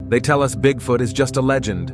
They tell us Bigfoot is just a legend.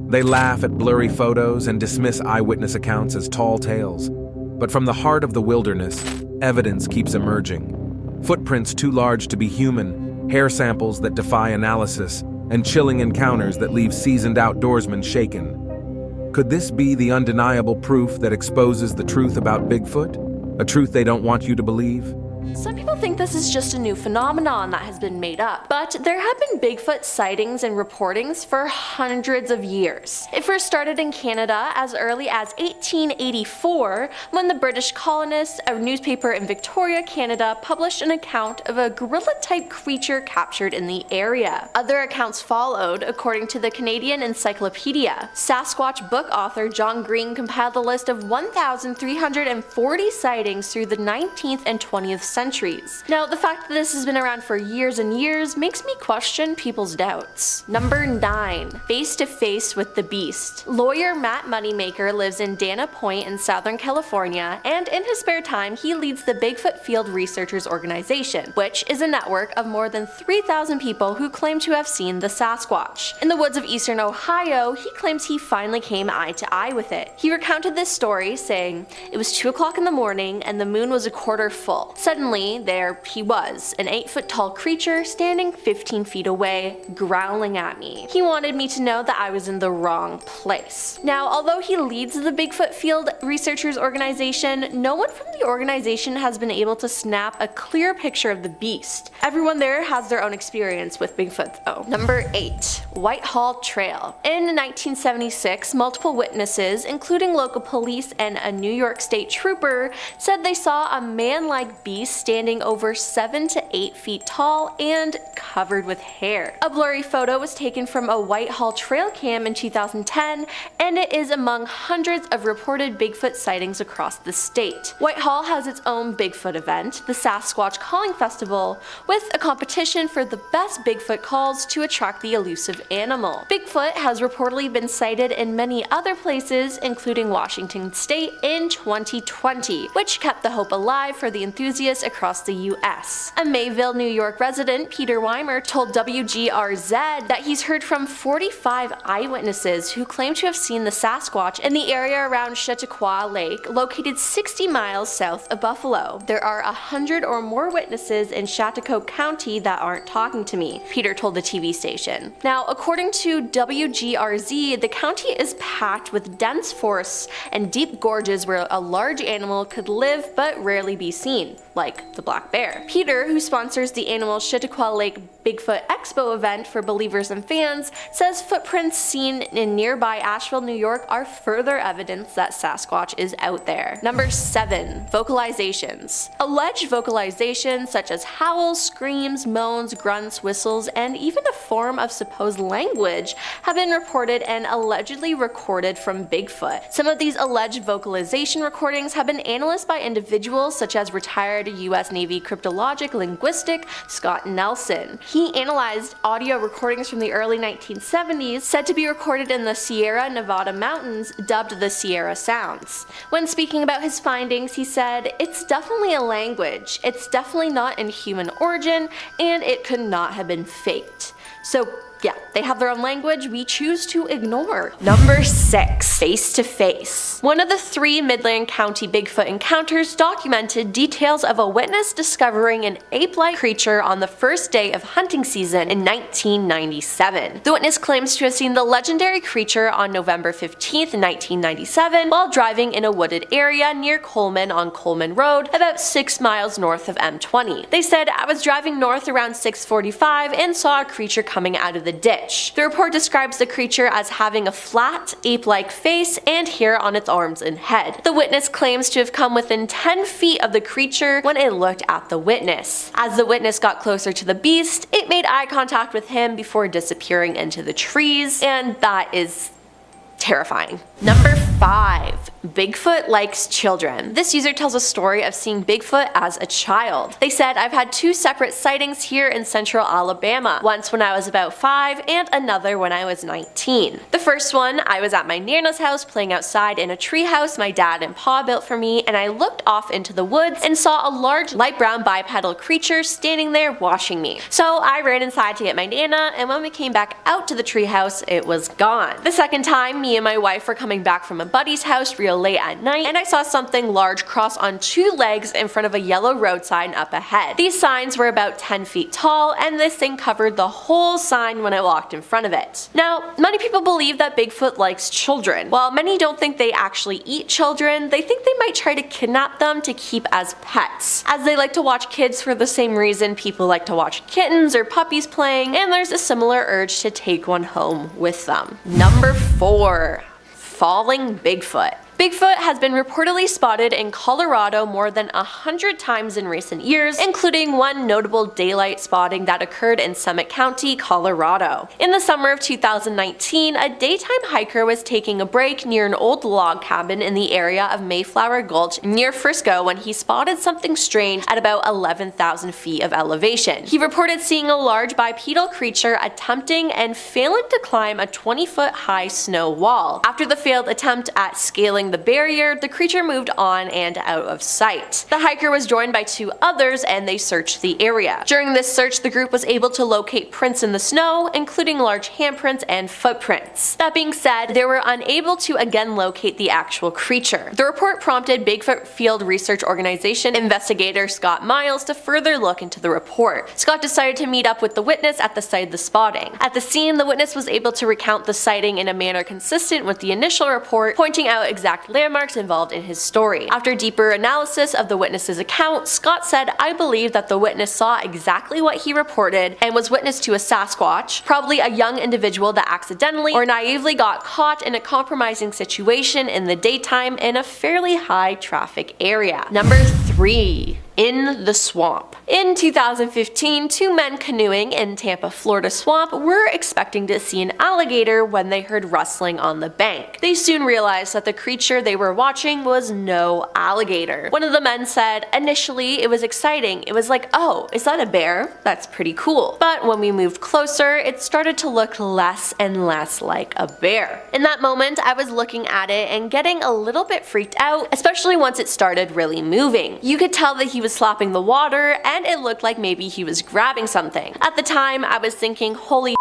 They laugh at blurry photos and dismiss eyewitness accounts as tall tales. But from the heart of the wilderness, evidence keeps emerging. Footprints too large to be human, hair samples that defy analysis, and chilling encounters that leave seasoned outdoorsmen shaken. Could this be the undeniable proof that exposes the truth about Bigfoot? A truth they don't want you to believe? Some people think this is just a new phenomenon that has been made up, but there have been Bigfoot sightings and reportings for hundreds of years. It first started in Canada as early as 1884 when the British colonists, a newspaper in Victoria, Canada, published an account of a gorilla-type creature captured in the area. Other accounts followed, according to the Canadian Encyclopedia. Sasquatch book author John Green compiled a list of 1,340 sightings through the 19th and 20th centuries. Now, the fact that this has been around for years and years makes me question people's doubts. Number 9. Face to face with the beast. Lawyer Matt Moneymaker lives in Dana Point in Southern California, and in his spare time he leads the Bigfoot Field Researchers Organization, which is a network of more than 3,000 people who claim to have seen the Sasquatch. In the woods of eastern Ohio, he claims he finally came eye to eye with it. He recounted this story, saying, "It was 2 o'clock in the morning and the moon was a quarter full. Suddenly, there he was, an 8-foot tall creature standing 15 feet away, growling at me. He wanted me to know that I was in the wrong place." Now, although he leads the Bigfoot Field Researchers Organization, no one from the organization has been able to snap a clear picture of the beast. Everyone there has their own experience with Bigfoot though. Number 8. Whitehall Trail. In 1976, multiple witnesses, including local police and a New York State trooper, said they saw a man-like beast standing over 7 to 8 feet tall and covered with hair. A blurry photo was taken from a Whitehall trail cam in 2010, and it is among hundreds of reported Bigfoot sightings across the state. Whitehall has its own Bigfoot event, the Sasquatch Calling Festival, with a competition for the best Bigfoot calls to attract the elusive animal. Bigfoot has reportedly been sighted in many other places, including Washington State in 2020, which kept the hope alive for the enthusiasts across the US. A Mayville, New York resident, Peter Weimer, told WGRZ that he's heard from 45 eyewitnesses who claim to have seen the Sasquatch in the area around Chautauqua Lake, located 60 miles south of Buffalo. "There are 100 or more witnesses in Chautauqua County that aren't talking to me," Peter told the TV station. Now, according to WGRZ, the county is packed with dense forests and deep gorges where a large animal could live but rarely be seen, like the black bear. Peter, who sponsors the annual Chautauqua Lake Bigfoot Expo event for believers and fans, says footprints seen in nearby Asheville, New York are further evidence that Sasquatch is out there. Number 7. Vocalizations. Alleged vocalizations such as howls, screams, moans, grunts, whistles, and even a form of supposed language have been reported and allegedly recorded from Bigfoot. Some of these alleged vocalization recordings have been analyzed by individuals such as retired US Navy cryptologic linguistic Scott Nelson. He analyzed audio recordings from the early 1970s said to be recorded in the Sierra Nevada mountains, dubbed the Sierra Sounds. When speaking about his findings, he said, "It's definitely a language, it's definitely not in human origin, and it could not have been faked." So yeah, they have their own language we choose to ignore. Number 6. Face to face. One of the 3 Midland County Bigfoot encounters documented details of a witness discovering an ape-like creature on the first day of hunting season in 1997. The witness claims to have seen the legendary creature on November 15th, 1997 while driving in a wooded area near Coleman on Coleman Road, about 6 miles north of M20. They said, "I was driving north around 6:45 and saw a creature coming out of the ditch." The report describes the creature as having a flat, ape-like face and hair on its arms and head. The witness claims to have come within 10 feet of the creature when it looked at the witness. As the witness got closer to the beast, it made eye contact with him before disappearing into the trees, and that is terrifying. Number 5. Bigfoot likes children. This user tells a story of seeing Bigfoot as a child. They said, "I've had 2 separate sightings here in central Alabama, once when I was about 5 and another when I was 19. The first one, I was at my Nana's house playing outside in a treehouse my dad and Pa built for me, and I looked off into the woods and saw a large light brown bipedal creature standing there watching me. So I ran inside to get my Nana, and when we came back out to the treehouse, it was gone. The second time, me and my wife were coming back from a buddy's house real late at night, and I saw something large cross on 2 legs in front of a yellow road sign up ahead. These signs were about 10 feet tall, and this thing covered the whole sign when I walked in front of it." Now, many people believe that Bigfoot likes children. While many don't think they actually eat children, they think they might try to kidnap them to keep as pets, as they like to watch kids for the same reason people like to watch kittens or puppies playing, and there's a similar urge to take one home with them. Number 4. Falling Bigfoot. Bigfoot has been reportedly spotted in Colorado more than 100 times in recent years, including one notable daylight spotting that occurred in Summit County, Colorado. In the summer of 2019, a daytime hiker was taking a break near an old log cabin in the area of Mayflower Gulch near Frisco when he spotted something strange at about 11,000 feet of elevation. He reported seeing a large bipedal creature attempting and failing to climb a 20-foot high snow wall. After the failed attempt at scaling the barrier, the creature moved on and out of sight. The hiker was joined by 2 others and they searched the area. During this search, the group was able to locate prints in the snow, including large handprints and footprints. That being said, they were unable to again locate the actual creature. The report prompted Bigfoot Field Research Organization investigator Scott Miles to further look into the report. Scott decided to meet up with the witness at the site of the spotting. At the scene, the witness was able to recount the sighting in a manner consistent with the initial report, pointing out exact landmarks involved in his story. After deeper analysis of the witness's account, Scott said, "I believe that the witness saw exactly what he reported and was witness to a sasquatch, probably a young individual that accidentally or naively got caught in a compromising situation in the daytime in a fairly high traffic area." Number 3. In the swamp. In 2015, 2 men canoeing in Tampa, Florida swamp were expecting to see an alligator when they heard rustling on the bank. They soon realized that the creature they were watching was no alligator. One of the men said, "Initially, it was exciting. It was like, oh, is that a bear? That's pretty cool. But when we moved closer, it started to look less and less like a bear." In that moment, I was looking at it and getting a little bit freaked out, especially once it started really moving. You could tell that he was slapping the water, and it looked like maybe he was grabbing something. At the time, I was thinking, holy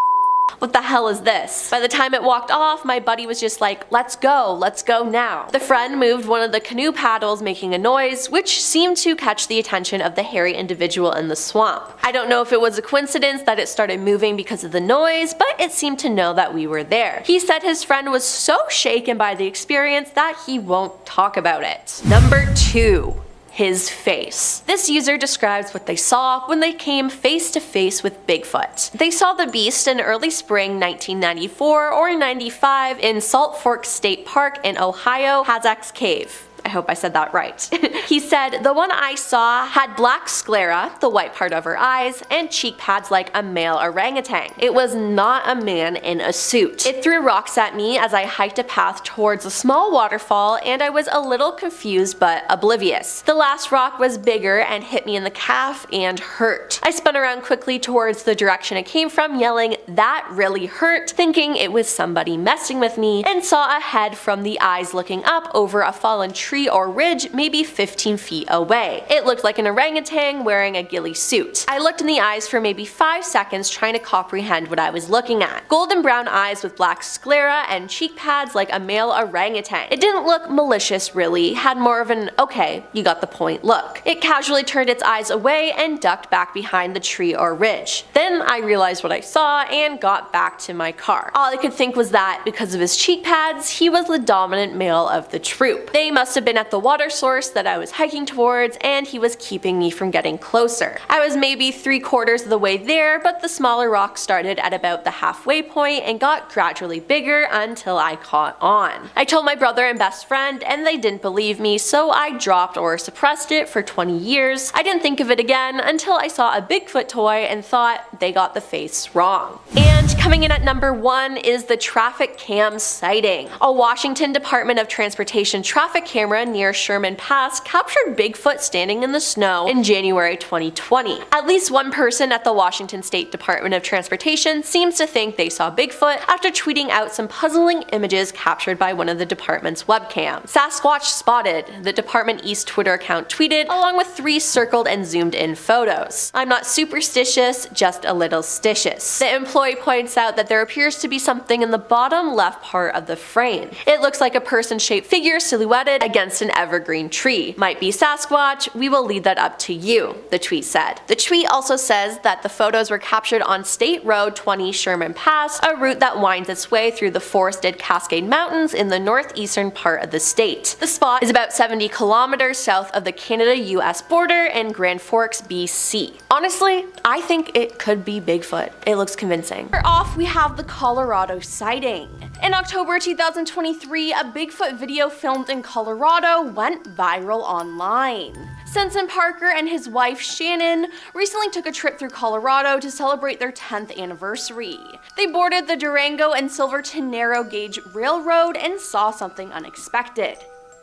what the hell is this? By the time it walked off, my buddy was just like, let's go now. The friend moved one of the canoe paddles making a noise, which seemed to catch the attention of the hairy individual in the swamp. I don't know if it was a coincidence that it started moving because of the noise, but it seemed to know that we were there. He said his friend was so shaken by the experience that he won't talk about it. Number 2. His face. This user describes what they saw when they came face to face with Bigfoot. They saw the beast in early spring 1994 or 95 in Salt Fork State Park in Ohio, Hazak's Cave. I hope I said that right. He said, "The one I saw had black sclera, the white part of her eyes, and cheek pads like a male orangutan. It was not a man in a suit. It threw rocks at me as I hiked a path towards a small waterfall, and I was a little confused but oblivious. The last rock was bigger and hit me in the calf and hurt. I spun around quickly towards the direction it came from, yelling, 'That really hurt,' thinking it was somebody messing with me, and saw a head from the eyes looking up over a fallen tree or ridge maybe 15 feet away. It looked like an orangutan wearing a ghillie suit. I looked in the eyes for maybe 5 seconds trying to comprehend what I was looking at. Golden brown eyes with black sclera and cheek pads like a male orangutan. It didn't look malicious really, had more of an okay, you got the point look. It casually turned its eyes away and ducked back behind the tree or ridge. Then I realized what I saw and got back to my car. All I could think was that because of his cheek pads, he was the dominant male of the troop. They must have been at the water source that I was hiking towards, and he was keeping me from getting closer. I was maybe 3/4 of the way there, but the smaller rocks started at about the halfway point and got gradually bigger until I caught on. I told my brother and best friend, and they didn't believe me, so I dropped or suppressed it for 20 years. I didn't think of it again until I saw a Bigfoot toy and thought they got the face wrong. And coming in at number 1 is the traffic cam sighting. A Washington Department of Transportation traffic camera near Sherman Pass captured Bigfoot standing in the snow in January 2020. At least one person at the Washington State Department of Transportation seems to think they saw Bigfoot after tweeting out some puzzling images captured by one of the department's webcams. Sasquatch spotted, the Department East Twitter account tweeted, along with 3 circled and zoomed in photos. I'm not superstitious, just a little stitious. The employee points out that there appears to be something in the bottom left part of the frame. It looks like a person-shaped figure silhouetted against an evergreen tree. Might be Sasquatch, we will leave that up to you, the tweet said. The tweet also says that the photos were captured on State Road 20 Sherman Pass, a route that winds its way through the forested Cascade Mountains in the northeastern part of the state. The spot is about 70 kilometers south of the Canada-US border in Grand Forks, BC. Honestly, I think it could be Bigfoot. It looks convincing. Off, we have the Colorado sighting. In October 2023, a Bigfoot video filmed in Colorado went viral online. Sensen Parker and his wife Shannon recently took a trip through Colorado to celebrate their 10th anniversary. They boarded the Durango and Silverton narrow gauge railroad and saw something unexpected.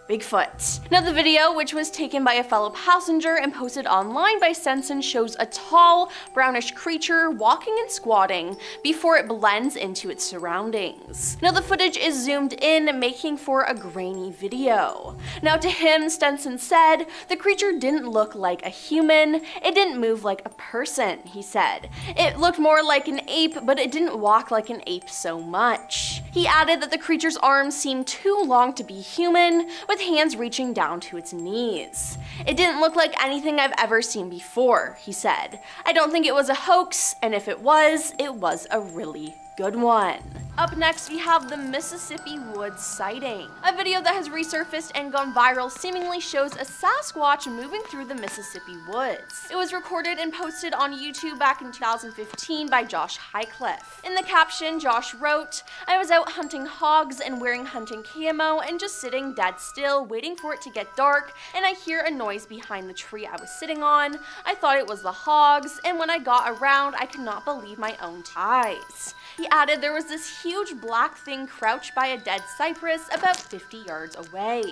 Bigfoot. Now the video, which was taken by a fellow passenger and posted online by Sensen, shows a tall, brownish creature walking and squatting before it blends into its surroundings. Now the footage is zoomed in, making for a grainy video. Now to him, Stenson said, the creature didn't look like a human, it didn't move like a person, he said. It looked more like an ape, but it didn't walk like an ape so much. He added that the creature's arms seemed too long to be human, with hands reaching down to its knees. It didn't look like anything I've ever seen before, he said. I don't think it was a hoax, and if it was a really good one. Up next, we have the Mississippi Woods sighting. A video that has resurfaced and gone viral seemingly shows a Sasquatch moving through the Mississippi woods. It was recorded and posted on YouTube back in 2015 by Josh Highcliffe. In the caption, Josh wrote, "I was out hunting hogs and wearing hunting camo and just sitting dead still waiting for it to get dark, and I hear a noise behind the tree I was sitting on. I thought it was the hogs, and when I got around I could not believe my own eyes." He added there was this huge black thing crouched by a dead cypress about 50 yards away.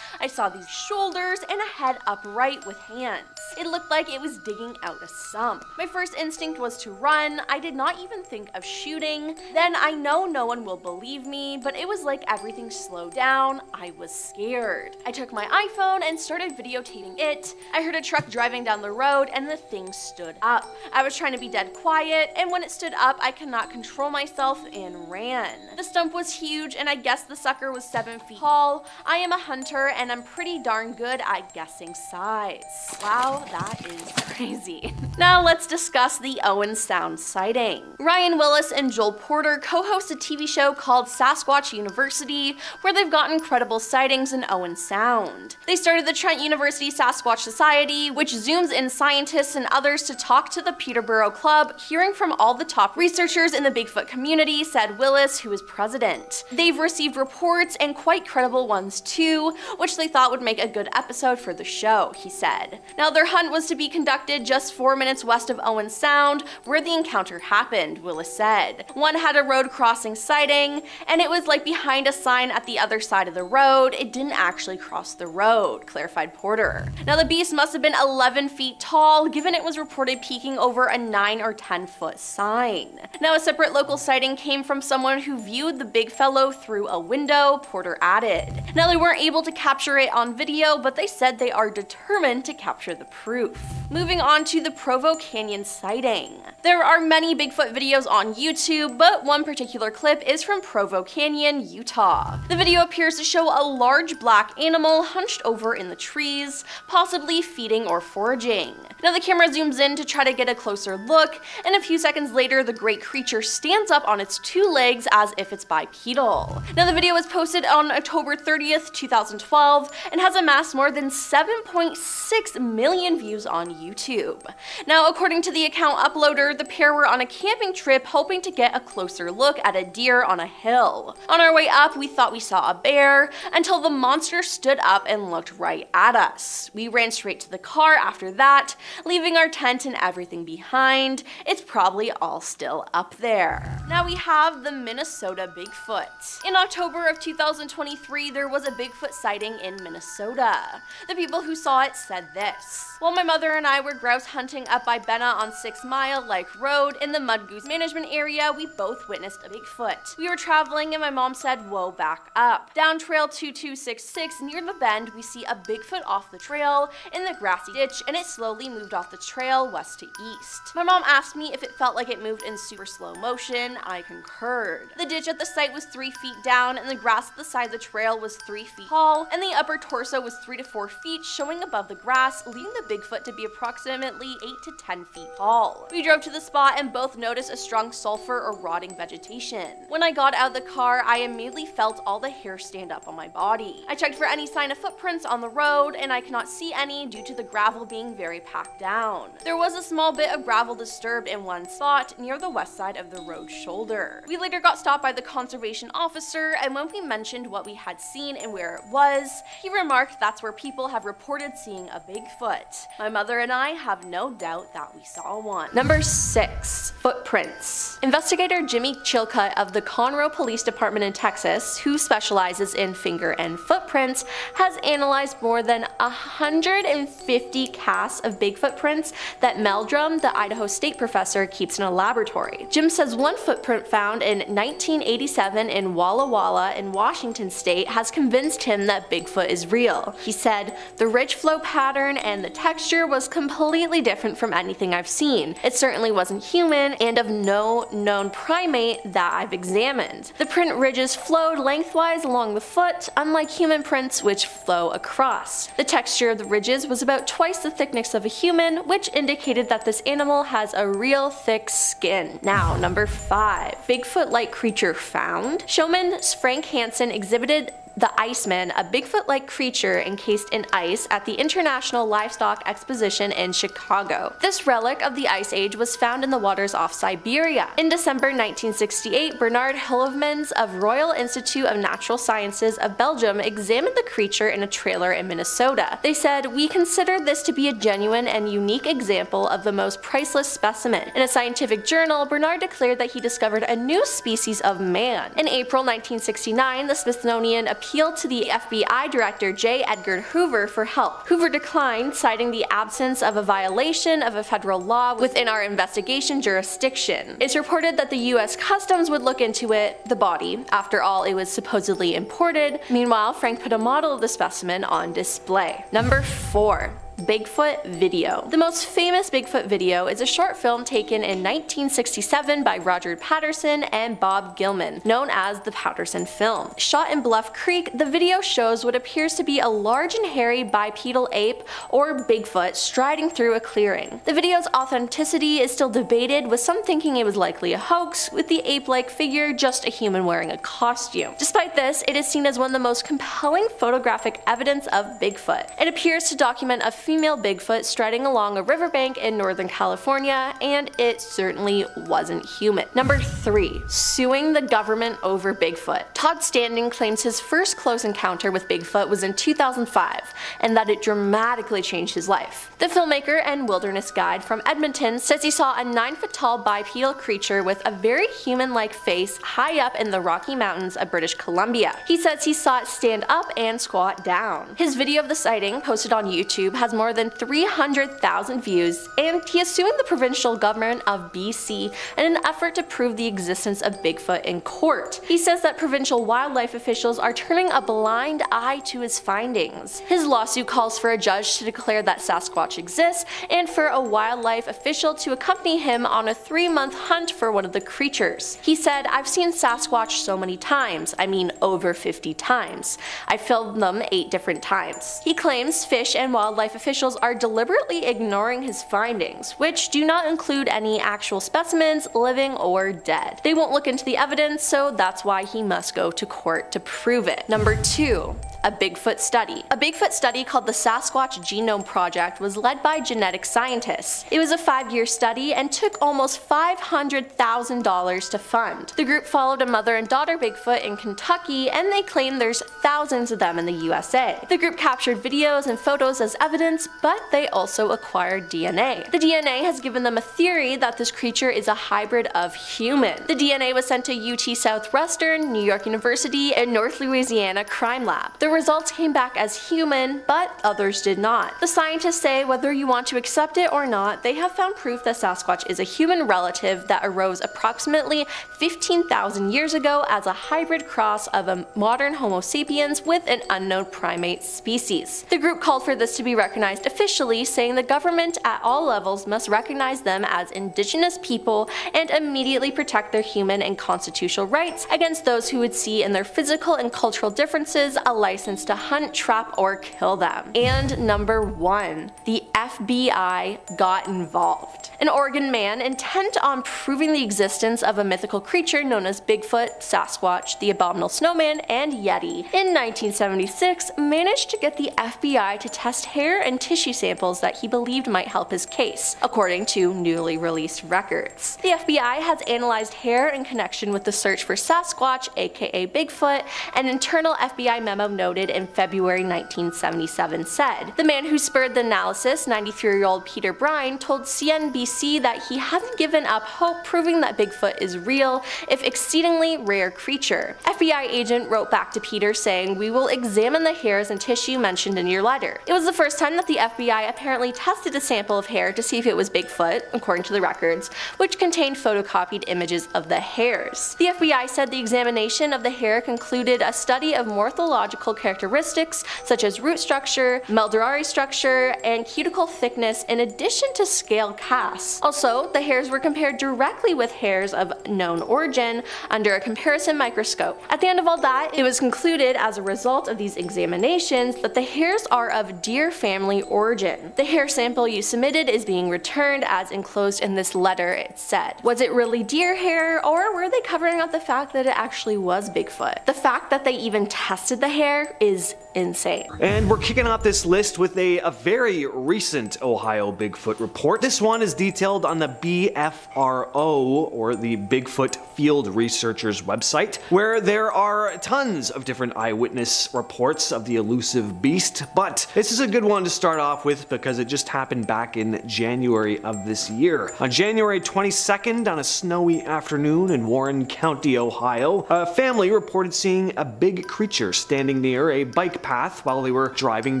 I saw these shoulders and a head upright with hands. It looked like it was digging out a sump. My first instinct was to run. I did not even think of shooting. Then I know no one will believe me, but it was like everything slowed down. I was scared. I took my iPhone and started videotaping it. I heard a truck driving down the road and the thing stood up. I was trying to be dead quiet, and when it stood up, I could not control myself and ran. The stump was huge, and I guess the sucker was 7 feet tall. I am a hunter, and I'm pretty darn good at guessing size. Wow, that is crazy. Now let's discuss the Owen Sound sighting. Ryan Willis and Joel Porter co-host a TV show called Sasquatch University, where they've gotten credible sightings in Owen Sound. They started the Trent University Sasquatch Society, which zooms in scientists and others to talk to the Peterborough Club, hearing from all the top researchers in the Bigfoot community, said Willis, who is president. They've received reports, and quite credible ones too, which they thought would make a good episode for the show, he said. Now their hunt was to be conducted just 4 minutes west of Owen Sound, where the encounter happened, Willis said. One had a road crossing sighting, and it was like behind a sign at the other side of the road. It didn't actually cross the road, clarified Porter. Now the beast must have been 11 feet tall, given it was reported peeking over a 9 or 10 foot sign. Now a separate local sighting came from someone who viewed the big fellow through a window, Porter added. Now they weren't able to capture it on video, but they said they are determined to capture the proof. Moving on to the Provo Canyon sighting. There are many Bigfoot videos on YouTube, but one particular clip is from Provo Canyon, Utah. The video appears to show a large black animal hunched over in the trees, possibly feeding or foraging. Now the camera zooms in to try to get a closer look, and a few seconds later the great creature stands up on its two legs as if it's bipedal. Now the video was posted on October 30th, 2012, and has amassed more than 7.6 million views on YouTube. Now according to the account uploader, the pair were on a camping trip hoping to get a closer look at a deer on a hill. On our way up, we thought we saw a bear until the monster stood up and looked right at us. We ran straight to the car after that, leaving our tent and everything behind. It's probably all still up there. Now we have the Minnesota Bigfoot. In October of 2023, there was a Bigfoot sighting in Minnesota. The people who saw it said this: "While my mother and I were grouse hunting up by Benna on 6 Mile Lake Road in the Mud Goose Management area, we both witnessed a Bigfoot. We were traveling and my mom said, 'Whoa, back up.' Down trail 2266 near the bend, we see a Bigfoot off the trail in the grassy ditch, and it slowly moved off the trail west to east. My mom asked me if it felt like it moved in super slow motion. I concurred. The ditch at the site was 3 feet down, and the grass at the side of the trail was 3 feet tall, and the upper torso was 3 to 4 feet showing above the grass, leading the Bigfoot to be approximately 8 to 10 feet tall. We drove to the spot and both noticed a strong sulfur or rotting vegetation. When I got out of the car, I immediately felt all the hair stand up on my body. I checked for any sign of footprints on the road, and I cannot see any due to the gravel being very packed down. There was a small bit of gravel disturbed in one spot near the west side of the road shoulder. We later got stopped by the conservation officer, and when we mentioned what we had seen and where it was, he remarked that's where people have reported seeing a Bigfoot. My mother and I have no doubt that we saw one." Number 6. Footprints. Investigator Jimmy Chilcutt of the Conroe Police Department in Texas, who specializes in finger and footprints, has analyzed more than 150 casts of Bigfoot prints that Meldrum, the Idaho State professor, keeps in a laboratory. Jim says one footprint found in 1987 in Walla Walla in Washington State has convinced him that Bigfoot is real. He said, "The ridge flow pattern and the texture was completely different from anything I've seen. It certainly wasn't human and of no known primate that I've examined. The print ridges flowed lengthwise along the foot, unlike human prints which flow across. The texture of the ridges was about twice the thickness of a human, which indicated that this animal has a real thick skin." Now, number 5. Bigfoot-like creature found. Showman Frank Hansen exhibited the Iceman, a Bigfoot-like creature encased in ice at the International Livestock Exposition in Chicago. This relic of the Ice Age was found in the waters off Siberia. In December 1968, Bernard Hillevmans of Royal Institute of Natural Sciences of Belgium examined the creature in a trailer in Minnesota. They said, "We consider this to be a genuine and unique example of the most priceless specimen." In a scientific journal, Bernard declared that he discovered a new species of man. In April 1969, the Smithsonian appealed to the FBI Director J. Edgar Hoover for help. Hoover declined, citing the absence of a violation of a federal law within our investigation jurisdiction. It's reported that the US Customs would look into it, the body. After all, it was supposedly imported. Meanwhile, Frank put a model of the specimen on display. Number 4. Bigfoot video. The most famous Bigfoot video is a short film taken in 1967 by Roger Patterson and Bob Gilman, known as the Patterson film. Shot in Bluff Creek, the video shows what appears to be a large and hairy bipedal ape or Bigfoot striding through a clearing. The video's authenticity is still debated, with some thinking it was likely a hoax, with the ape-like figure just a human wearing a costume. Despite this, it is seen as one of the most compelling photographic evidence of Bigfoot. It appears to document a female Bigfoot striding along a riverbank in Northern California, and it certainly wasn't human. Number 3. Suing the government over Bigfoot. Todd Standing claims his first close encounter with Bigfoot was in 2005, and that it dramatically changed his life. The filmmaker and wilderness guide from Edmonton says he saw a 9-foot-tall bipedal creature with a very human-like face high up in the Rocky Mountains of British Columbia. He says he saw it stand up and squat down. His video of the sighting, posted on YouTube, has has more than 300,000 views, and he is suing the provincial government of BC in an effort to prove the existence of Bigfoot in court. He says that provincial wildlife officials are turning a blind eye to his findings. His lawsuit calls for a judge to declare that Sasquatch exists and for a wildlife official to accompany him on a 3-month hunt for one of the creatures. He said, "I've seen Sasquatch so many times, I mean over 50 times. I filmed them 8 different times." He claims fish and wildlife officials are deliberately ignoring his findings, which do not include any actual specimens, living or dead. They won't look into the evidence, so that's why he must go to court to prove it. Number 2. A Bigfoot study. A Bigfoot study called the Sasquatch Genome Project was led by genetic scientists. It was a 5-year study and took almost $500,000 to fund. The group followed a mother and daughter Bigfoot in Kentucky, and they claim there's thousands of them in the USA. The group captured videos and photos as evidence, but they also acquired DNA. The DNA has given them a theory that this creature is a hybrid of human. The DNA was sent to UT Southwestern, New York University, and North Louisiana Crime Lab. The results came back as human, but others did not. The scientists say whether you want to accept it or not, they have found proof that Sasquatch is a human relative that arose approximately 15,000 years ago as a hybrid cross of a modern Homo sapiens with an unknown primate species. The group called for this to be recognized officially, saying the government at all levels must recognize them as indigenous people and immediately protect their human and constitutional rights against those who would see in their physical and cultural differences a license to hunt, trap, or kill them. And number 1. The FBI got involved. An Oregon man intent on proving the existence of a mythical creature known as Bigfoot, Sasquatch, the Abominable Snowman, and Yeti in 1976 managed to get the FBI to test hair and tissue samples that he believed might help his case, according to newly released records. The FBI has analyzed hair in connection with the search for Sasquatch, aka Bigfoot. An internal FBI memo noted in February 1977 said, "The man who spurred the analysis, 93-year-old Peter Brine, told CNBC that he hadn't given up hope proving that Bigfoot is real, if exceedingly rare creature." FBI agent wrote back to Peter saying, "We will examine the hairs and tissue mentioned in your letter." It was the first time that the FBI apparently tested a sample of hair to see if it was Bigfoot, according to the records, which contained photocopied images of the hairs. The FBI said the examination of the hair concluded a study of morphological characteristics such as root structure, medullary structure, and cuticle thickness in addition to scale casts. Also, the hairs were compared directly with hairs of known origin under a comparison microscope. At the end of all that, it was concluded as a result of these examinations that the hairs are of deer family origin. The hair sample you submitted is being returned as enclosed in this letter, it said. Was it really deer hair, or were they covering up the fact that it actually was Bigfoot? The fact that they even tested the hair is insane. And we're kicking off this list with a very recent Ohio Bigfoot report. This one is detailed on the BFRO, or the Bigfoot Field Researchers website, where there are tons of different eyewitness reports of the elusive beast, but this is a good one to start off with because it just happened back in January of this year. On January 22nd, on a snowy afternoon in Warren County, Ohio, a family reported seeing a big creature standing near a bike path while they were driving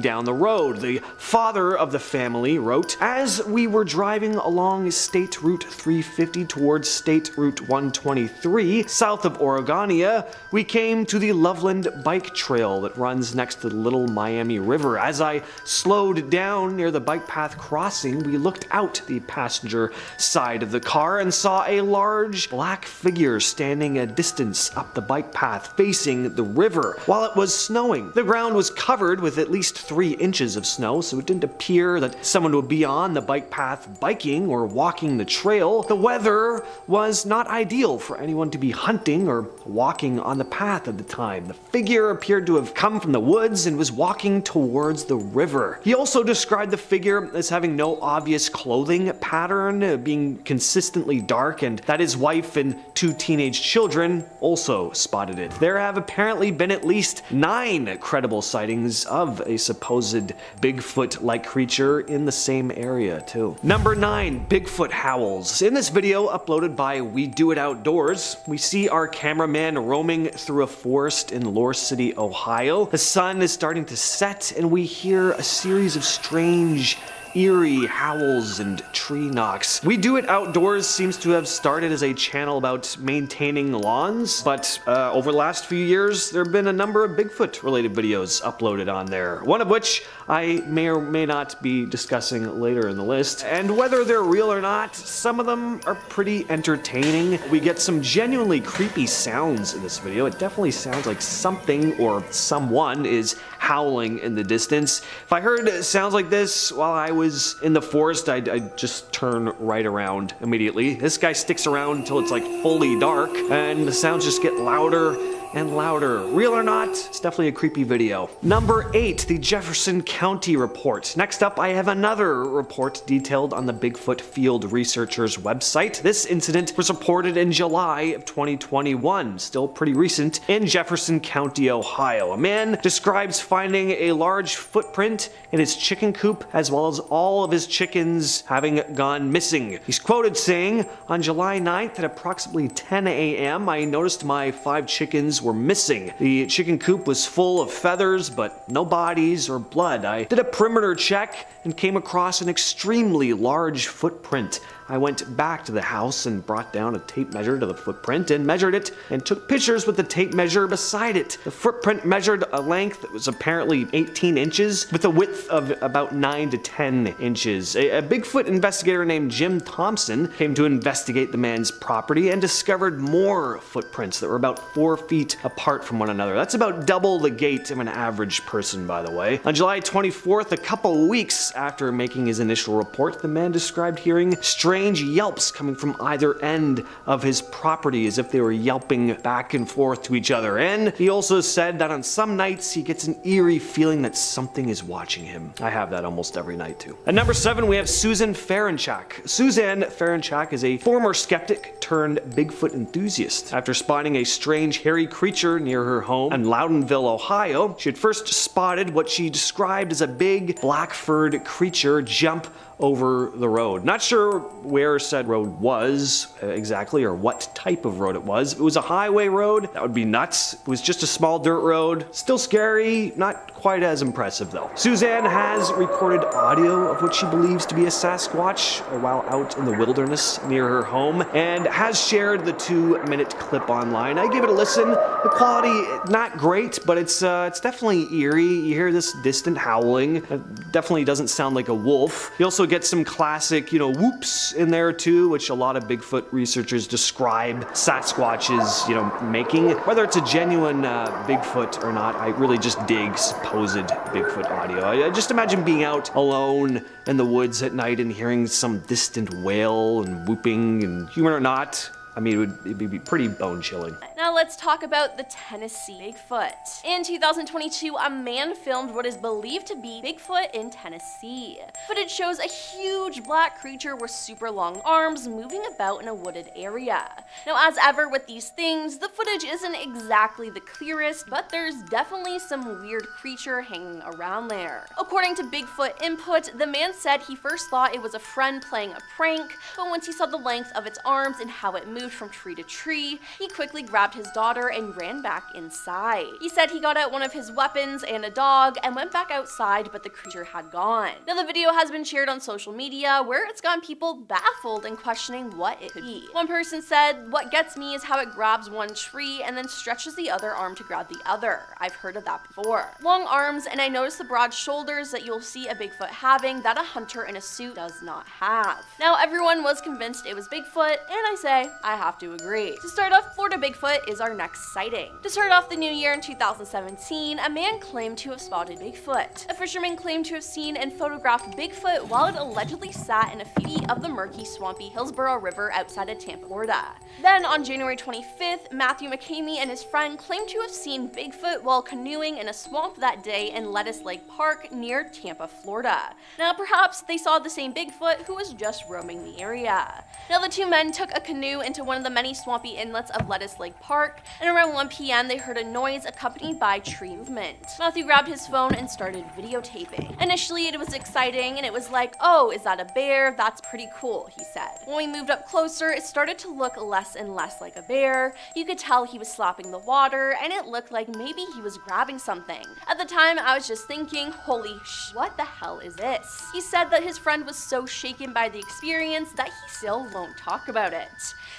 down the road. The father of the family wrote, "As we were driving along State Route 350 towards State Route 123, south of Oregania, we came to the Loveland Bike Trail that runs next to the Little Miami River. As I slowed down near the bike path crossing, we looked out the passenger side of the car and saw a large black figure standing a distance up the bike path facing the river. While it was snowing, the ground was covered with at least 3 inches of snow, so it didn't appear that someone would be on the bike path biking or walking the trail. The weather was not ideal for anyone to be hunting or walking on the path at the time. The figure appeared to have come from the woods and was walking towards the river." He also described the figure as having no obvious clothing pattern, being consistently dark, and that his wife and 2 teenage children also spotted it. There have apparently been at least 9 credible sightings of a supposed Bigfoot-like creature in the same area too. Number 9, Bigfoot howls. In this video uploaded by We Do It Outdoors, we see our cameraman roaming through a forest in Lore City, Ohio. The sun is starting to set and we hear a series of strange, eerie howls and tree knocks. We Do It Outdoors seems to have started as a channel about maintaining lawns, but over the last few years there have been a number of Bigfoot related videos uploaded on there, one of which I may or may not be discussing later in the list. And whether they're real or not, some of them are pretty entertaining. We get some genuinely creepy sounds in this video. It definitely sounds like something or someone is howling in the distance. If I heard sounds like this while I was in the forest, I'd just turn right around immediately. This guy sticks around until it's like fully dark and the sounds just get louder and louder. Real or not, it's definitely a creepy video. Number 8, the Jefferson County report. Next up, I have another report detailed on the Bigfoot Field Researchers website. This incident was reported in July of 2021, still pretty recent, in Jefferson County, Ohio. A man describes finding a large footprint in his chicken coop, as well as all of his chickens having gone missing. He's quoted saying, "On July 9th at approximately 10 a.m., I noticed my 5 chickens were missing. The chicken coop was full of feathers, but no bodies or blood. I did a perimeter check and came across an extremely large footprint. I went back to the house and brought down a tape measure to the footprint and measured it and took pictures with the tape measure beside it. The footprint measured a length that was apparently 18 inches with a width of about 9 to 10 inches. A Bigfoot investigator named Jim Thompson came to investigate the man's property and discovered more footprints that were about 4 feet apart from one another. That's about double the gait of an average person, by the way. On July 24th, a couple weeks after making his initial report, the man described hearing strange yelps coming from either end of his property, as if they were yelping back and forth to each other. And he also said that on some nights he gets an eerie feeling that something is watching him. I have that almost every night too. At number 7, we have Susan Ferenchak. Suzanne Ferenchak is a former skeptic turned Bigfoot enthusiast. After spotting a strange hairy creature near her home in Loudonville, Ohio, she had first spotted what she described as a big black-furred creature jump over the road. Not sure where said road was exactly, or what type of road it was. If it was a highway road, that would be nuts. It was just a small dirt road. Still scary, not quite as impressive though. Suzanne has recorded audio of what she believes to be a Sasquatch while out in the wilderness near her home, and has shared the 2-minute clip online. I gave it a listen. The quality, not great, but it's definitely eerie. You hear this distant howling. It definitely doesn't sound like a wolf. You also get some classic, whoops in there too, which a lot of Bigfoot researchers describe Sasquatches, making. Whether it's a genuine Bigfoot or not, I really just dig supposed Bigfoot audio. I just imagine being out alone in the woods at night and hearing some distant wail and whooping, and human or not, I mean, it'd be pretty bone-chilling. Now let's talk about the Tennessee Bigfoot. In 2022, a man filmed what is believed to be Bigfoot in Tennessee. Footage shows a huge black creature with super long arms moving about in a wooded area. Now, as ever with these things, the footage isn't exactly the clearest, but there's definitely some weird creature hanging around there. According to Bigfoot Input, the man said he first thought it was a friend playing a prank, but once he saw the length of its arms and how it moved from tree to tree, he quickly grabbed his daughter and ran back inside. He said he got out one of his weapons and a dog and went back outside, but the creature had gone. Now the video has been shared on social media, where it's gotten people baffled and questioning what it could be. One person said, "What gets me is how it grabs one tree and then stretches the other arm to grab the other. I've heard of that before. Long arms, and I noticed the broad shoulders that you'll see a Bigfoot having that a hunter in a suit does not have." Now everyone was convinced it was Bigfoot, and I say, I have to agree. To start off, Florida Bigfoot is our next sighting. To start off the new year in 2017, a man claimed to have spotted Bigfoot. A fisherman claimed to have seen and photographed Bigfoot while it allegedly sat in a feet of the murky, swampy Hillsborough River outside of Tampa, Florida. Then on January 25th, Matthew McCamey and his friend claimed to have seen Bigfoot while canoeing in a swamp that day in Lettuce Lake Park near Tampa, Florida. Now perhaps they saw the same Bigfoot who was just roaming the area. Now the two men took a canoe into to one of the many swampy inlets of Lettuce Lake Park, and around 1 p.m. they heard a noise accompanied by tree movement. Matthew grabbed his phone and started videotaping. Initially it was exciting and it was like, oh, is that a bear? That's pretty cool, he said. When we moved up closer, it started to look less and less like a bear. You could tell he was slapping the water and it looked like maybe he was grabbing something. At the time I was just thinking, holy sh, what the hell is this? He said that his friend was so shaken by the experience that he still won't talk about it.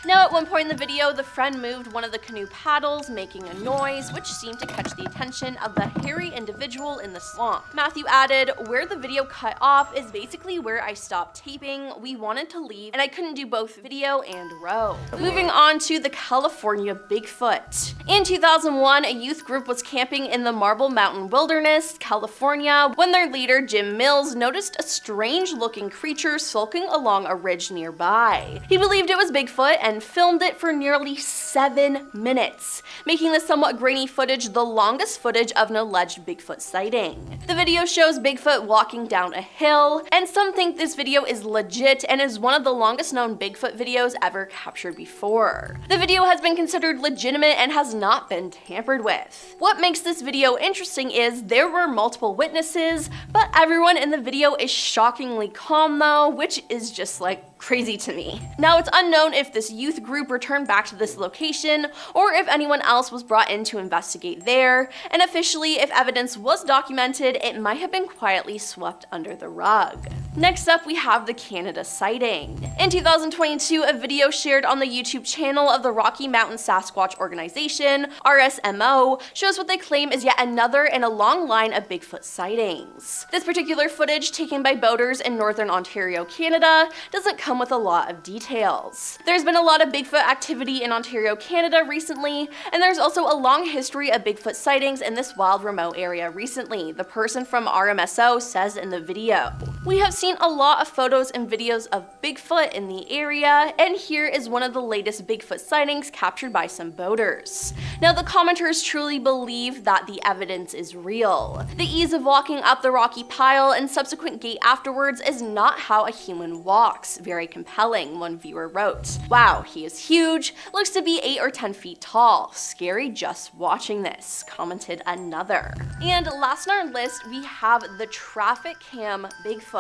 Now, at one point in the video, the friend moved one of the canoe paddles, making a noise, which seemed to catch the attention of the hairy individual in the swamp. Matthew added, where the video cut off is basically where I stopped taping. We wanted to leave, and I couldn't do both video and row. Moving on to the California Bigfoot. In 2001, a youth group was camping in the Marble Mountain Wilderness, California, when their leader, Jim Mills, noticed a strange-looking creature sulking along a ridge nearby. He believed it was Bigfoot and filmed it for nearly 7 minutes, making the somewhat grainy footage the longest footage of an alleged Bigfoot sighting. The video shows Bigfoot walking down a hill, and some think this video is legit and is one of the longest known Bigfoot videos ever captured before. The video has been considered legitimate and has not been tampered with. What makes this video interesting is there were multiple witnesses, but everyone in the video is shockingly calm though, which is just like crazy to me. Now, it's unknown if this youth group returned back to this location or if anyone else was brought in to investigate there, and officially, if evidence was documented, it might have been quietly swept under the rug. Next up, we have the Canada sighting. In 2022, a video shared on the YouTube channel of the Rocky Mountain Sasquatch Organization, RSMO, shows what they claim is yet another in a long line of Bigfoot sightings. This particular footage, taken by boaters in northern Ontario, Canada, doesn't come with a lot of details. There's been a lot of Bigfoot activity in Ontario, Canada recently, and there's also a long history of Bigfoot sightings in this wild remote area recently, the person from RMSO says in the video. We have seen a lot of photos and videos of Bigfoot in the area, and here is one of the latest Bigfoot sightings captured by some boaters. Now, the commenters truly believe that the evidence is real. The ease of walking up the rocky pile and subsequent gait afterwards is not how a human walks. Very compelling, one viewer wrote. Wow, he is huge, looks to be 8 or 10 feet tall. Scary just watching this, commented another. And last on our list, we have the traffic cam Bigfoot.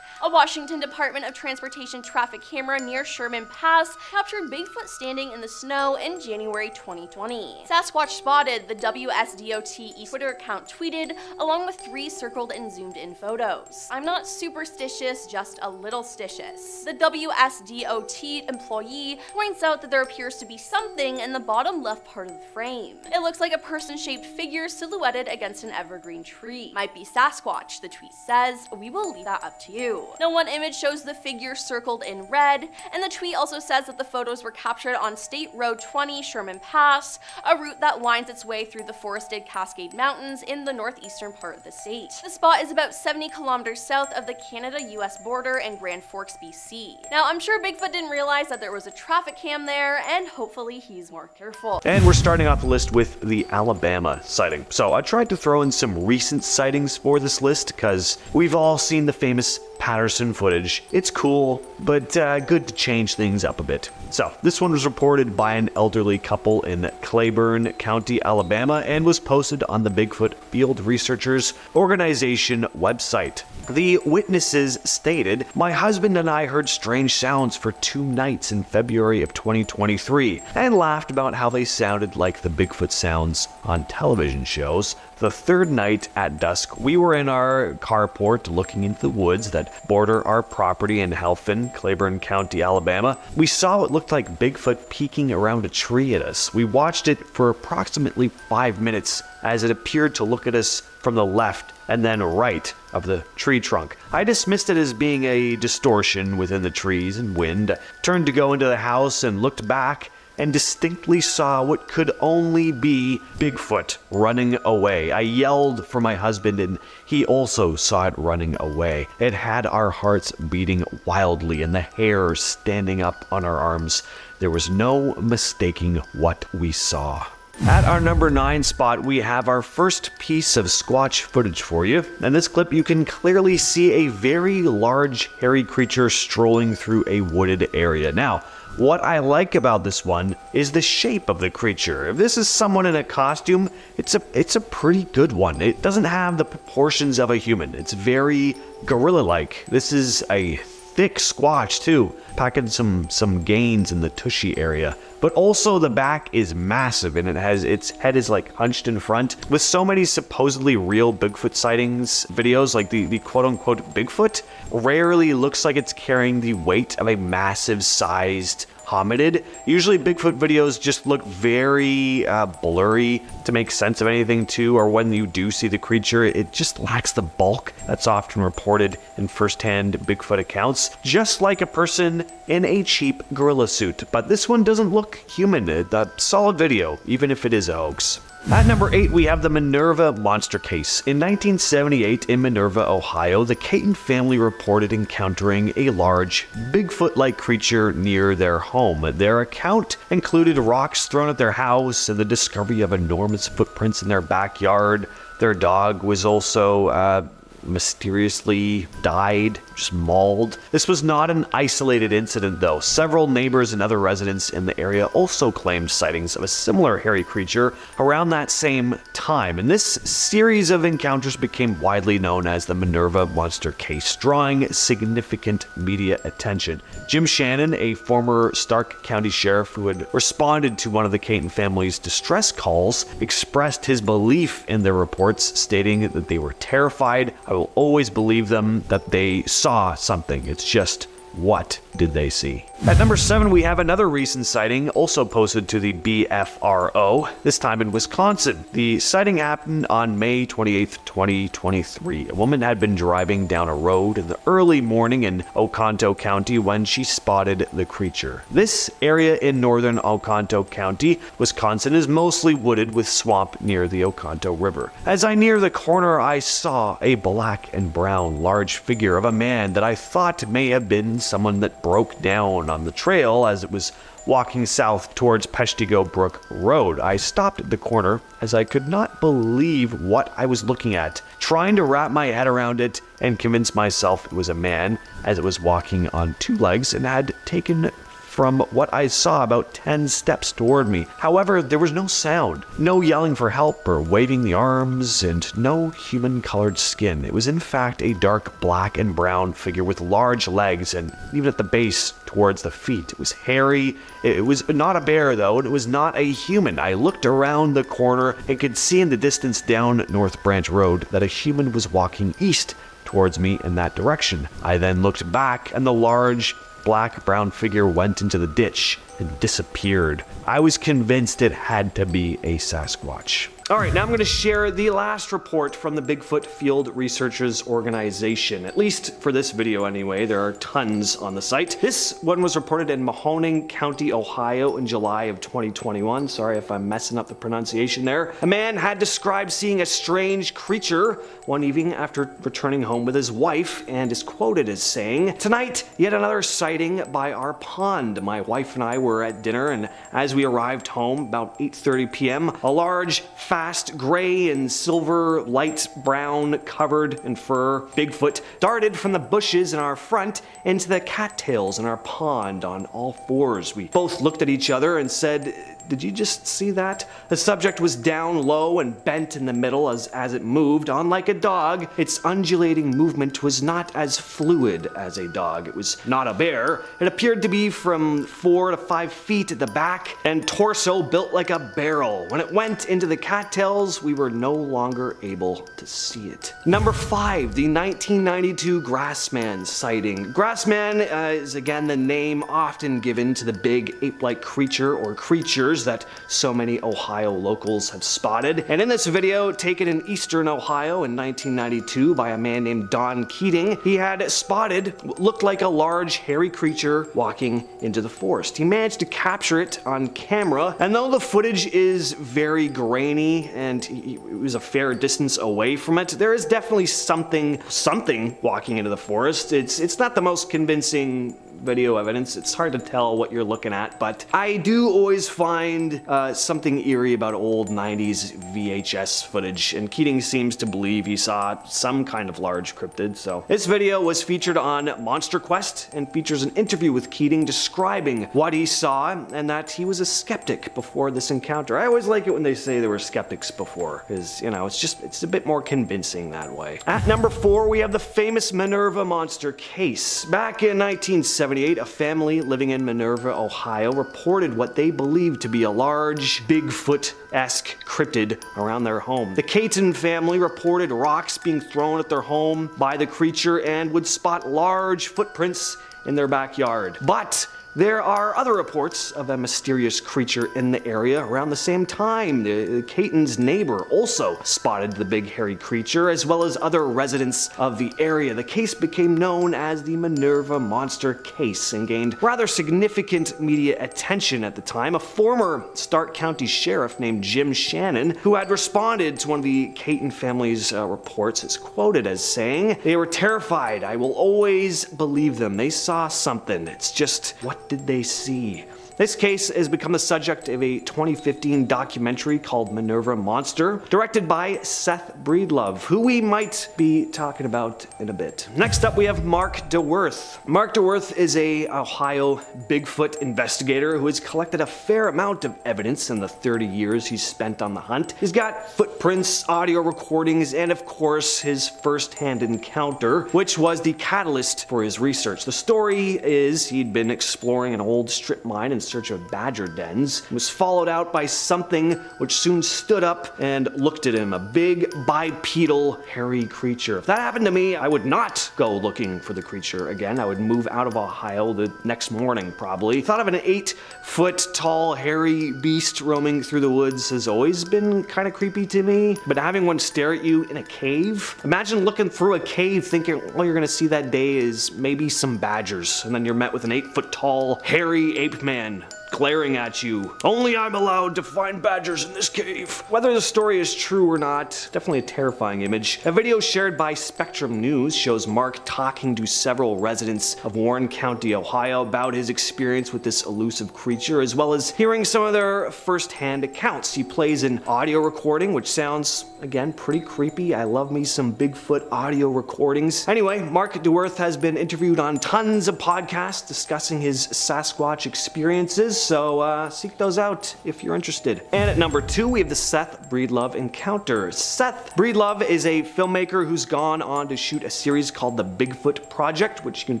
A Washington Department of Transportation traffic camera near Sherman Pass captured Bigfoot standing in the snow in January 2020. Sasquatch spotted, the WSDOT Twitter account tweeted, along with 3 circled and zoomed in photos. I'm not superstitious, just a little stitious. The WSDOT employee points out that there appears to be something in the bottom left part of the frame. It looks like a person-shaped figure silhouetted against an evergreen tree. Might be Sasquatch, the tweet says. We will leave that up to you. Now, one image shows the figure circled in red, and the tweet also says that the photos were captured on State Road 20 Sherman Pass, a route that winds its way through the forested Cascade Mountains in the northeastern part of the state. The spot is about 70 kilometers south of the Canada-US border in Grand Forks, BC. Now, I'm sure Bigfoot didn't realize that there was a traffic cam there, and hopefully he's more careful. And we're starting off the list with the Alabama sighting. So I tried to throw in some recent sightings for this list because we've all seen the famous Patterson footage. It's cool, but good to change things up a bit. So this one was reported by an elderly couple in Claiborne County, Alabama, and was posted on the Bigfoot Field Researchers Organization website. The witnesses stated, "My husband and I heard strange sounds for 2 nights in February of 2023 and laughed about how they sounded like the Bigfoot sounds on television shows. The 3rd night at dusk, we were in our carport looking into the woods that border our property in Halphin, Claiborne County, Alabama. We saw what looked like Bigfoot peeking around a tree at us. We watched it for approximately 5 minutes as it appeared to look at us from the left and then right of the tree trunk. I dismissed it as being a distortion within the trees and wind, turned to go into the house and looked back and distinctly saw what could only be Bigfoot running away. I yelled for my husband and he also saw it running away. It had our hearts beating wildly and the hair standing up on our arms. There was no mistaking what we saw." At our number 9 spot, we have our first piece of Squatch footage for you. In this clip, you can clearly see a very large, hairy creature strolling through a wooded area. Now, What I like about this one is the shape of the creature. If this is someone in a costume, it's a pretty good one. It doesn't have the proportions of a human. It's very gorilla-like. This is a thick squatch too, packing some gains in the tushy area. But also the back is massive and its head is like hunched in front. With so many supposedly real Bigfoot sightings videos, like the quote-unquote Bigfoot, rarely looks like it's carrying the weight of a massive sized hominid. Usually Bigfoot videos just look very blurry to make sense of anything too, or when you do see the creature, it just lacks the bulk that's often reported in first-hand Bigfoot accounts, just like a person in a cheap gorilla suit. But this one doesn't look human. A solid video, even if it is a hoax. At number 8, we have the Minerva monster case. In 1978, in Minerva, Ohio, the Caton family reported encountering a large, Bigfoot-like creature near their home. Their account included rocks thrown at their house and the discovery of enormous footprints in their backyard. Their dog was also mysteriously died, just mauled. This was not an isolated incident though. Several neighbors and other residents in the area also claimed sightings of a similar hairy creature around that same time, and this series of encounters became widely known as the Minerva monster case, drawing significant media attention. Jim Shannon, a former Stark County sheriff who had responded to one of the Caton family's distress calls, expressed his belief in their reports, stating that they were terrified. I will always believe them that they saw something. It's just, what did they see? At number 7, we have another recent sighting, also posted to the BFRO, this time in Wisconsin. The sighting happened on May 28th, 2023. A woman had been driving down a road in the early morning in Oconto County when she spotted the creature. This area in northern Oconto County, Wisconsin, is mostly wooded with swamp near the Oconto River. As I neared the corner, I saw a black and brown large figure of a man that I thought may have been someone that broke down on the trail as it was walking south towards Peshtigo Brook Road. I stopped at the corner as I could not believe what I was looking at, trying to wrap my head around it and convince myself it was a man, as it was walking on 2 legs and had taken from what I saw about 10 steps toward me. However, there was no sound, no yelling for help or waving the arms, and no human-colored skin. It was in fact a dark black and brown figure with large legs and even at the base towards the feet. It was hairy. It was not a bear though, and it was not a human. I looked around the corner and could see in the distance down North Branch Road that a human was walking east towards me in that direction. I then looked back and the large black-brown figure went into the ditch and disappeared. I was convinced it had to be a Sasquatch. Alright, now I'm going to share the last report from the Bigfoot Field Researchers Organization. At least for this video anyway, there are tons on the site. This one was reported in Mahoning County, Ohio in July of 2021. Sorry if I'm messing up the pronunciation there. A man had described seeing a strange creature one evening after returning home with his wife, and is quoted as saying, "Tonight, yet another sighting by our pond. My wife and I were at dinner, and as we arrived home about 8:30 p.m., a large, fast gray and silver, light brown, covered in fur Bigfoot darted from the bushes in our front into the cattails in our pond on all 4s. We both looked at each other and said, 'Did you just see that?' The subject was down low and bent in the middle as it moved. Unlike a dog, its undulating movement was not as fluid as a dog. It was not a bear. It appeared to be from 4 to 5 feet at the back and torso built like a barrel. When it went into the cattails, we were no longer able to see it." Number 5, the 1992 Grassman sighting. Grassman is again the name often given to the big ape-like creature or creatures that so many Ohio locals have spotted. And in this video, taken in eastern Ohio in 1992 by a man named Don Keating, he had spotted what looked like a large hairy creature walking into the forest. He managed to capture it on camera, and though the footage is very grainy and he was a fair distance away from it, there is definitely something walking into the forest. It's not the most convincing video evidence. It's hard to tell what you're looking at, but I do always find something eerie about old 90s VHS footage, and Keating seems to believe he saw some kind of large cryptid. So this video was featured on Monster Quest and features an interview with Keating describing what he saw and that he was a skeptic before this encounter. I always like it when they say they were skeptics before, because, you know, it's a bit more convincing that way. At number 4, we have the famous Minerva monster case. Back in 1978, a family living in Minerva, Ohio, reported what they believed to be a large Bigfoot-esque cryptid around their home. The Caton family reported rocks being thrown at their home by the creature and would spot large footprints in their backyard. But there are other reports of a mysterious creature in the area around the same time. The Caton's neighbor also spotted the big hairy creature, as well as other residents of the area. The case became known as the Minerva Monster Case and gained rather significant media attention at the time. A former Stark County sheriff named Jim Shannon, who had responded to one of the Caton family's reports, is quoted as saying, "They were terrified. I will always believe them. They saw something. It's just, what did they see?" This case has become the subject of a 2015 documentary called Minerva Monster, directed by Seth Breedlove, who we might be talking about in a bit. Next up, we have Mark DeWerth. Mark DeWerth is a Ohio Bigfoot investigator who has collected a fair amount of evidence in the 30 years he's spent on the hunt. He's got footprints, audio recordings, and of course his first-hand encounter, which was the catalyst for his research. The story is he'd been exploring an old strip mine in search of badger dens, was followed out by something which soon stood up and looked at him, a big bipedal hairy creature. If that happened to me, I would not go looking for the creature again. I would move out of Ohio the next morning probably. Thought of an 8-foot tall hairy beast roaming through the woods has always been kind of creepy to me, but having one stare at you in a cave, imagine looking through a cave thinking all you're gonna see that day is maybe some badgers, and then you're met with an 8-foot tall hairy ape man glaring at you. Only I'm allowed to find badgers in this cave. Whether the story is true or not, definitely a terrifying image. A video shared by Spectrum News shows Mark talking to several residents of Warren County, Ohio about his experience with this elusive creature, as well as hearing some of their first-hand accounts. He plays an audio recording, which sounds, again, pretty creepy. I love me some Bigfoot audio recordings. Anyway, Mark DeWerth has been interviewed on tons of podcasts discussing his Sasquatch experiences, so seek those out if you're interested. And at number 2, we have the Seth Breedlove encounter. Seth Breedlove is a filmmaker who's gone on to shoot a series called The Bigfoot Project, which you can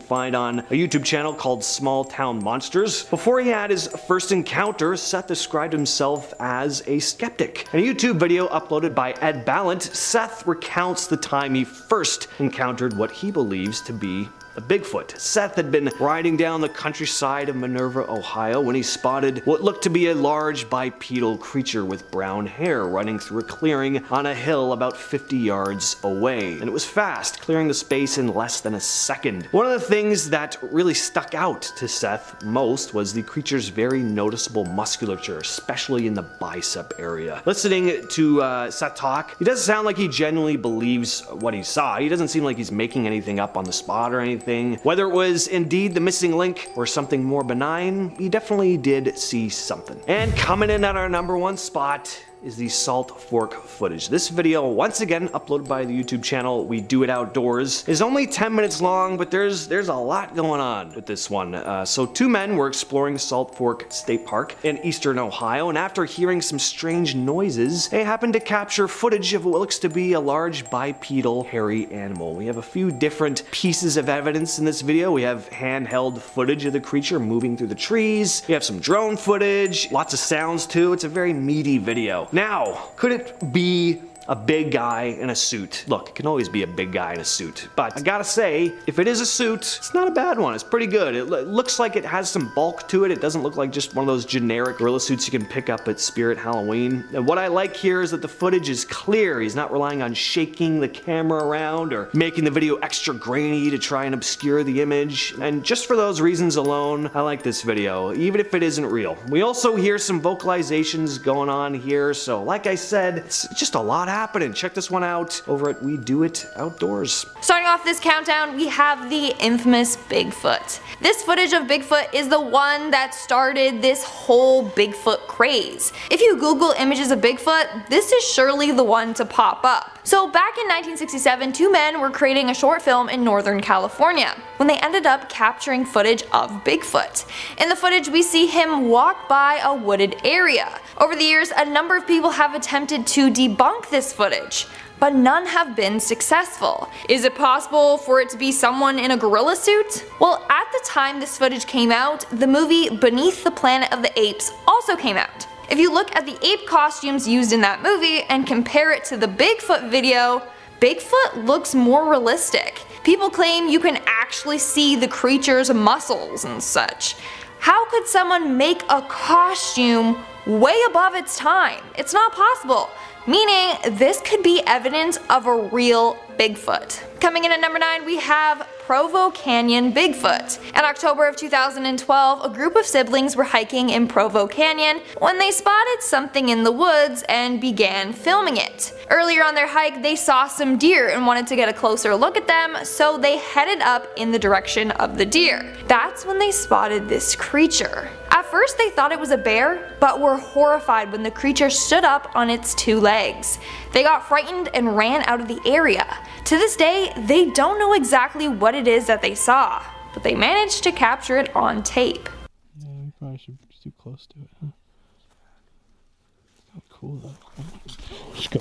find on a YouTube channel called Small Town Monsters. Before he had his first encounter, Seth described himself as a skeptic. In a YouTube video uploaded by Ed Ballant, Seth recounts the time he first encountered what he believes to be a Bigfoot. Seth had been riding down the countryside of Minerva, Ohio, when he spotted what looked to be a large bipedal creature with brown hair running through a clearing on a hill about 50 yards away. And it was fast, clearing the space in less than a second. One of the things that really stuck out to Seth most was the creature's very noticeable musculature, especially in the bicep area. Listening to Seth talk, he doesn't sound like he genuinely believes what he saw. He doesn't seem like he's making anything up on the spot or anything. Whether it was indeed the missing link or something more benign, he definitely did see something. And coming in at our number 1 spot is the Salt Fork footage. This video, once again uploaded by the YouTube channel We Do It Outdoors, is only 10 minutes long, but there's a lot going on with this one. So 2 men were exploring Salt Fork State Park in eastern Ohio, and after hearing some strange noises, they happened to capture footage of what looks to be a large bipedal hairy animal. We have a few different pieces of evidence in this video. We have handheld footage of the creature moving through the trees. We have some drone footage, lots of sounds too. It's a very meaty video. Now, could it be a big guy in a suit? Look, it can always be a big guy in a suit, but I gotta say, if it is a suit, it's not a bad one. It's pretty good. It looks like it has some bulk to it. It doesn't look like just one of those generic gorilla suits you can pick up at Spirit Halloween. And what I like here is that the footage is clear. He's not relying on shaking the camera around or making the video extra grainy to try and obscure the image. And just for those reasons alone, I like this video, even if it isn't real. We also hear some vocalizations going on here, so like I said, it's just a lot happening. Check this one out over at We Do It Outdoors. Starting off this countdown, we have the infamous Bigfoot. This footage of Bigfoot is the one that started this whole Bigfoot craze. If you Google images of Bigfoot, this is surely the one to pop up. So back in 1967, two men were creating a short film in Northern California when they ended up capturing footage of Bigfoot. In the footage, we see him walk by a wooded area. Over the years, a number of people have attempted to debunk this footage, but none have been successful. Is it possible for it to be someone in a gorilla suit? Well, at the time this footage came out, the movie Beneath the Planet of the Apes also came out. If you look at the ape costumes used in that movie and compare it to the Bigfoot video, Bigfoot looks more realistic. People claim you can actually see the creature's muscles and such. How could someone make a costume way above its time? It's not possible. Meaning, this could be evidence of a real Bigfoot. Coming in at number 9, we have Provo Canyon Bigfoot. In October of 2012, a group of siblings were hiking in Provo Canyon when they spotted something in the woods and began filming it. Earlier on their hike, they saw some deer and wanted to get a closer look at them, so they headed up in the direction of the deer. That's when they spotted this creature. At first they thought it was a bear, but were horrified when the creature stood up on its two legs. They got frightened and ran out of the area. To this day, they don't know exactly what it is that they saw, but they managed to capture it on tape. Yeah, we probably should be too close to it, huh? How cool though. Let's go.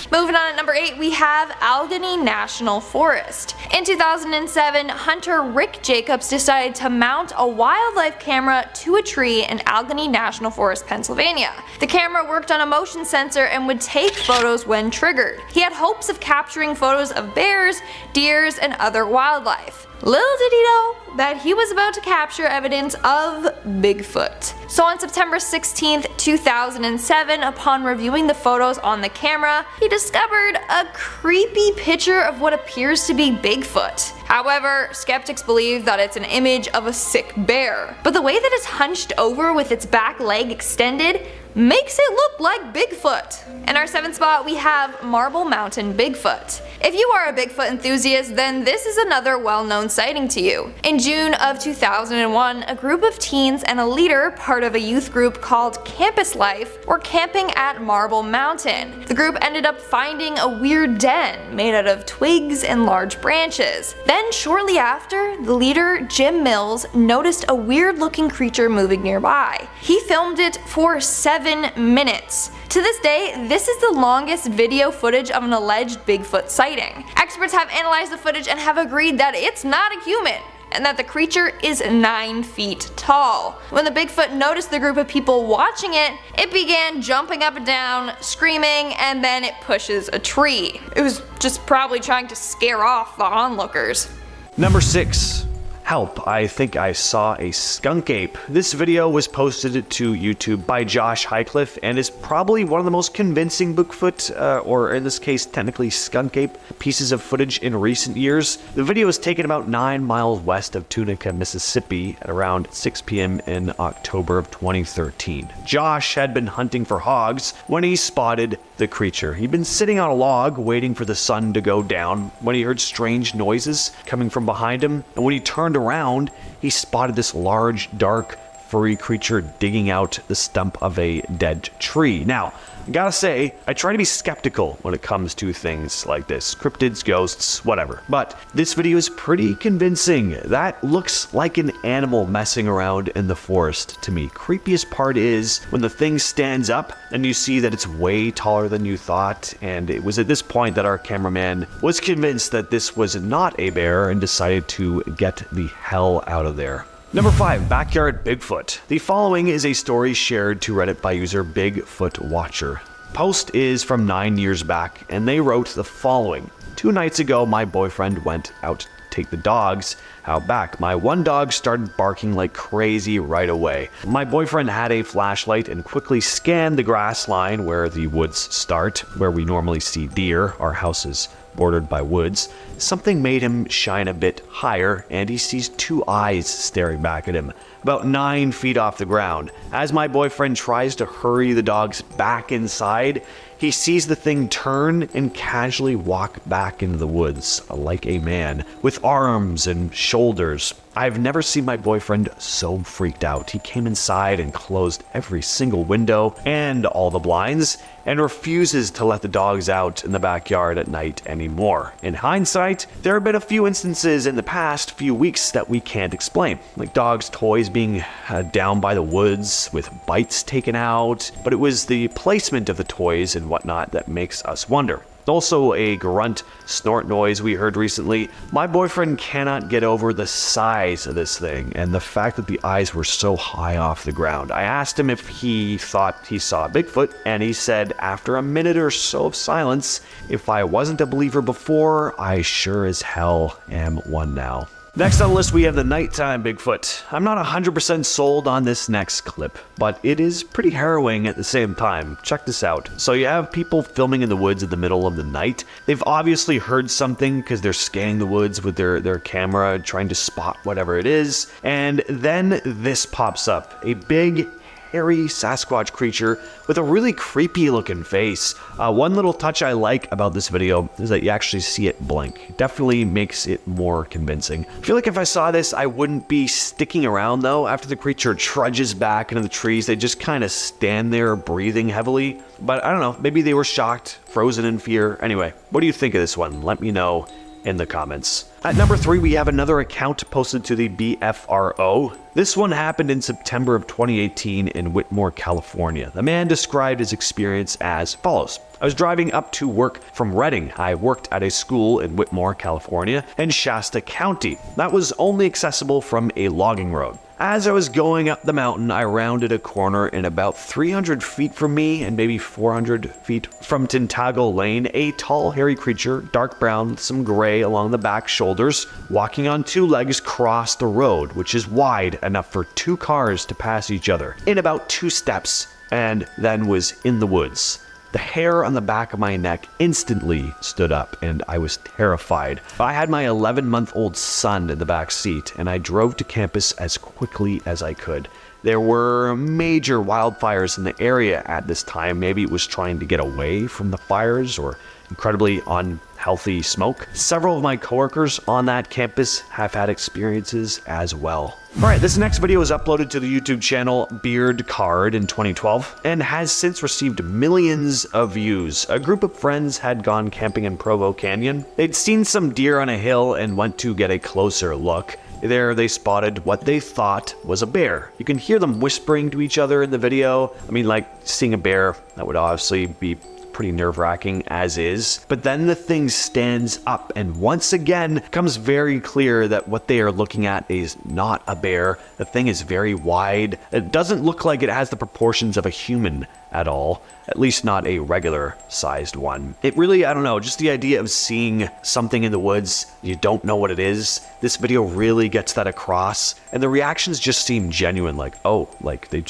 Moving on at number 8, we have Allegheny National Forest. In 2007, hunter Rick Jacobs decided to mount a wildlife camera to a tree in Allegheny National Forest, Pennsylvania. The camera worked on a motion sensor and would take photos when triggered. He had hopes of capturing photos of bears, deers, and other wildlife. Little did he know that he was about to capture evidence of Bigfoot. So on September 16th, 2007, upon reviewing the photos on the camera, he discovered a creepy picture of what appears to be Bigfoot. However, skeptics believe that it's an image of a sick bear, but the way that it's hunched over with its back leg extended makes it look like Bigfoot. In our 7th spot, we have Marble Mountain Bigfoot. If you are a Bigfoot enthusiast, then this is another well-known sighting to you. In June of 2001, a group of teens and a leader, part of a youth group called Campus Life, were camping at Marble Mountain. The group ended up finding a weird den made out of twigs and large branches. Then shortly after, the leader, Jim Mills, noticed a weird-looking creature moving nearby. He filmed it for 7 minutes. To this day, this is the longest video footage of an alleged Bigfoot sighting. Experts have analyzed the footage and have agreed that it's not a human, and that the creature is 9 feet tall. When the Bigfoot noticed the group of people watching it, it began jumping up and down, screaming, and then it pushes a tree. It was just probably trying to scare off the onlookers. Number 6. Help, I think I saw a skunk ape. This video was posted to YouTube by Josh Highcliffe and is probably one of the most convincing Bigfoot, or in this case technically skunk ape, pieces of footage in recent years. The video was taken about 9 miles west of Tunica, Mississippi at around 6 p.m. in October of 2013. Josh had been hunting for hogs when he spotted the creature. He'd been sitting on a log waiting for the sun to go down when he heard strange noises coming from behind him, and when he turned around, he spotted this large, dark, furry creature digging out the stump of a dead tree. Now, I gotta say, I try to be skeptical when it comes to things like this. Cryptids, ghosts, whatever. But this video is pretty convincing. That looks like an animal messing around in the forest to me. Creepiest part is when the thing stands up and you see that it's way taller than you thought, and it was at this point that our cameraman was convinced that this was not a bear and decided to get the hell out of there. Number 5. Backyard Bigfoot. The following is a story shared to Reddit by user Bigfoot Watcher. Post is from 9 years back, and they wrote the following. 2 nights ago, my boyfriend went out to take the dogs out back. My one dog started barking like crazy right away. My boyfriend had a flashlight and quickly scanned the grass line where the woods start, where we normally see deer. Our house is bordered by woods, something made him shine a bit higher, and he sees two eyes staring back at him, about 9 feet off the ground. As my boyfriend tries to hurry the dogs back inside, he sees the thing turn and casually walk back into the woods, like a man, with arms and shoulders. I've never seen my boyfriend so freaked out. He came inside and closed every single window and all the blinds, and refuses to let the dogs out in the backyard at night anymore. In hindsight, there have been a few instances in the past few weeks that we can't explain, like dogs' toys being down by the woods with bites taken out, but it was the placement of the toys and whatnot that makes us wonder. Also, a grunt snort noise we heard recently. My boyfriend cannot get over the size of this thing and the fact that the eyes were so high off the ground. I asked him if he thought he saw Bigfoot, and he said after a minute or so of silence, if I wasn't a believer before, I sure as hell am one now. Next on the list, we have the nighttime Bigfoot. I'm not 100% sold on this next clip, but it is pretty harrowing at the same time. Check this out. So you have people filming in the woods in the middle of the night. They've obviously heard something because they're scanning the woods with their camera, trying to spot whatever it is. And then this pops up. A big, hairy Sasquatch creature with a really creepy looking face. One little touch I like about this video is that you actually see it blink. It definitely makes it more convincing. I feel like if I saw this, I wouldn't be sticking around though. After the creature trudges back into the trees, they just kind of stand there breathing heavily. But I don't know, maybe they were shocked, frozen in fear. Anyway, what do you think of this one? Let me know in the comments. At number 3, we have another account posted to the BFRO. This one happened in September of 2018 in Whitmore, California. The man described his experience as follows. I was driving up to work from Redding. I worked at a school in Whitmore, California, in Shasta County. That was only accessible from a logging road. As I was going up the mountain, I rounded a corner, and about 300 feet from me and maybe 400 feet from Tintago Lane, a tall, hairy creature, dark brown with some gray along the back shoulders, walking on 2 legs, crossed the road, which is wide enough for 2 cars to pass each other, in about 2 steps, and then was in the woods. The hair on the back of my neck instantly stood up, and I was terrified. I had my 11-month-old son in the back seat, and I drove to campus as quickly as I could. There were major wildfires in the area at this time. Maybe it was trying to get away from the fires or incredibly unhealthy smoke. Several of my coworkers on that campus have had experiences as well. Alright, this next video was uploaded to the YouTube channel Beard Card in 2012 and has since received millions of views. A group of friends had gone camping in Provo Canyon. They'd seen some deer on a hill and went to get a closer look. There they spotted what they thought was a bear. You can hear them whispering to each other in the video. I mean, like seeing a bear, that would obviously be pretty nerve-wracking as is. But then the thing stands up, and once again becomes very clear that what they are looking at is not a bear. The thing is very wide. It doesn't look like it has the proportions of a human at all, at least not a regular sized one. It really, I don't know, just the idea of seeing something in the woods, you don't know what it is. This video really gets that across, and the reactions just seem genuine, like, oh, like they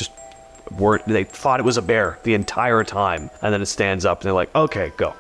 thought it was a bear the entire time, and then it stands up and they're like, okay, go.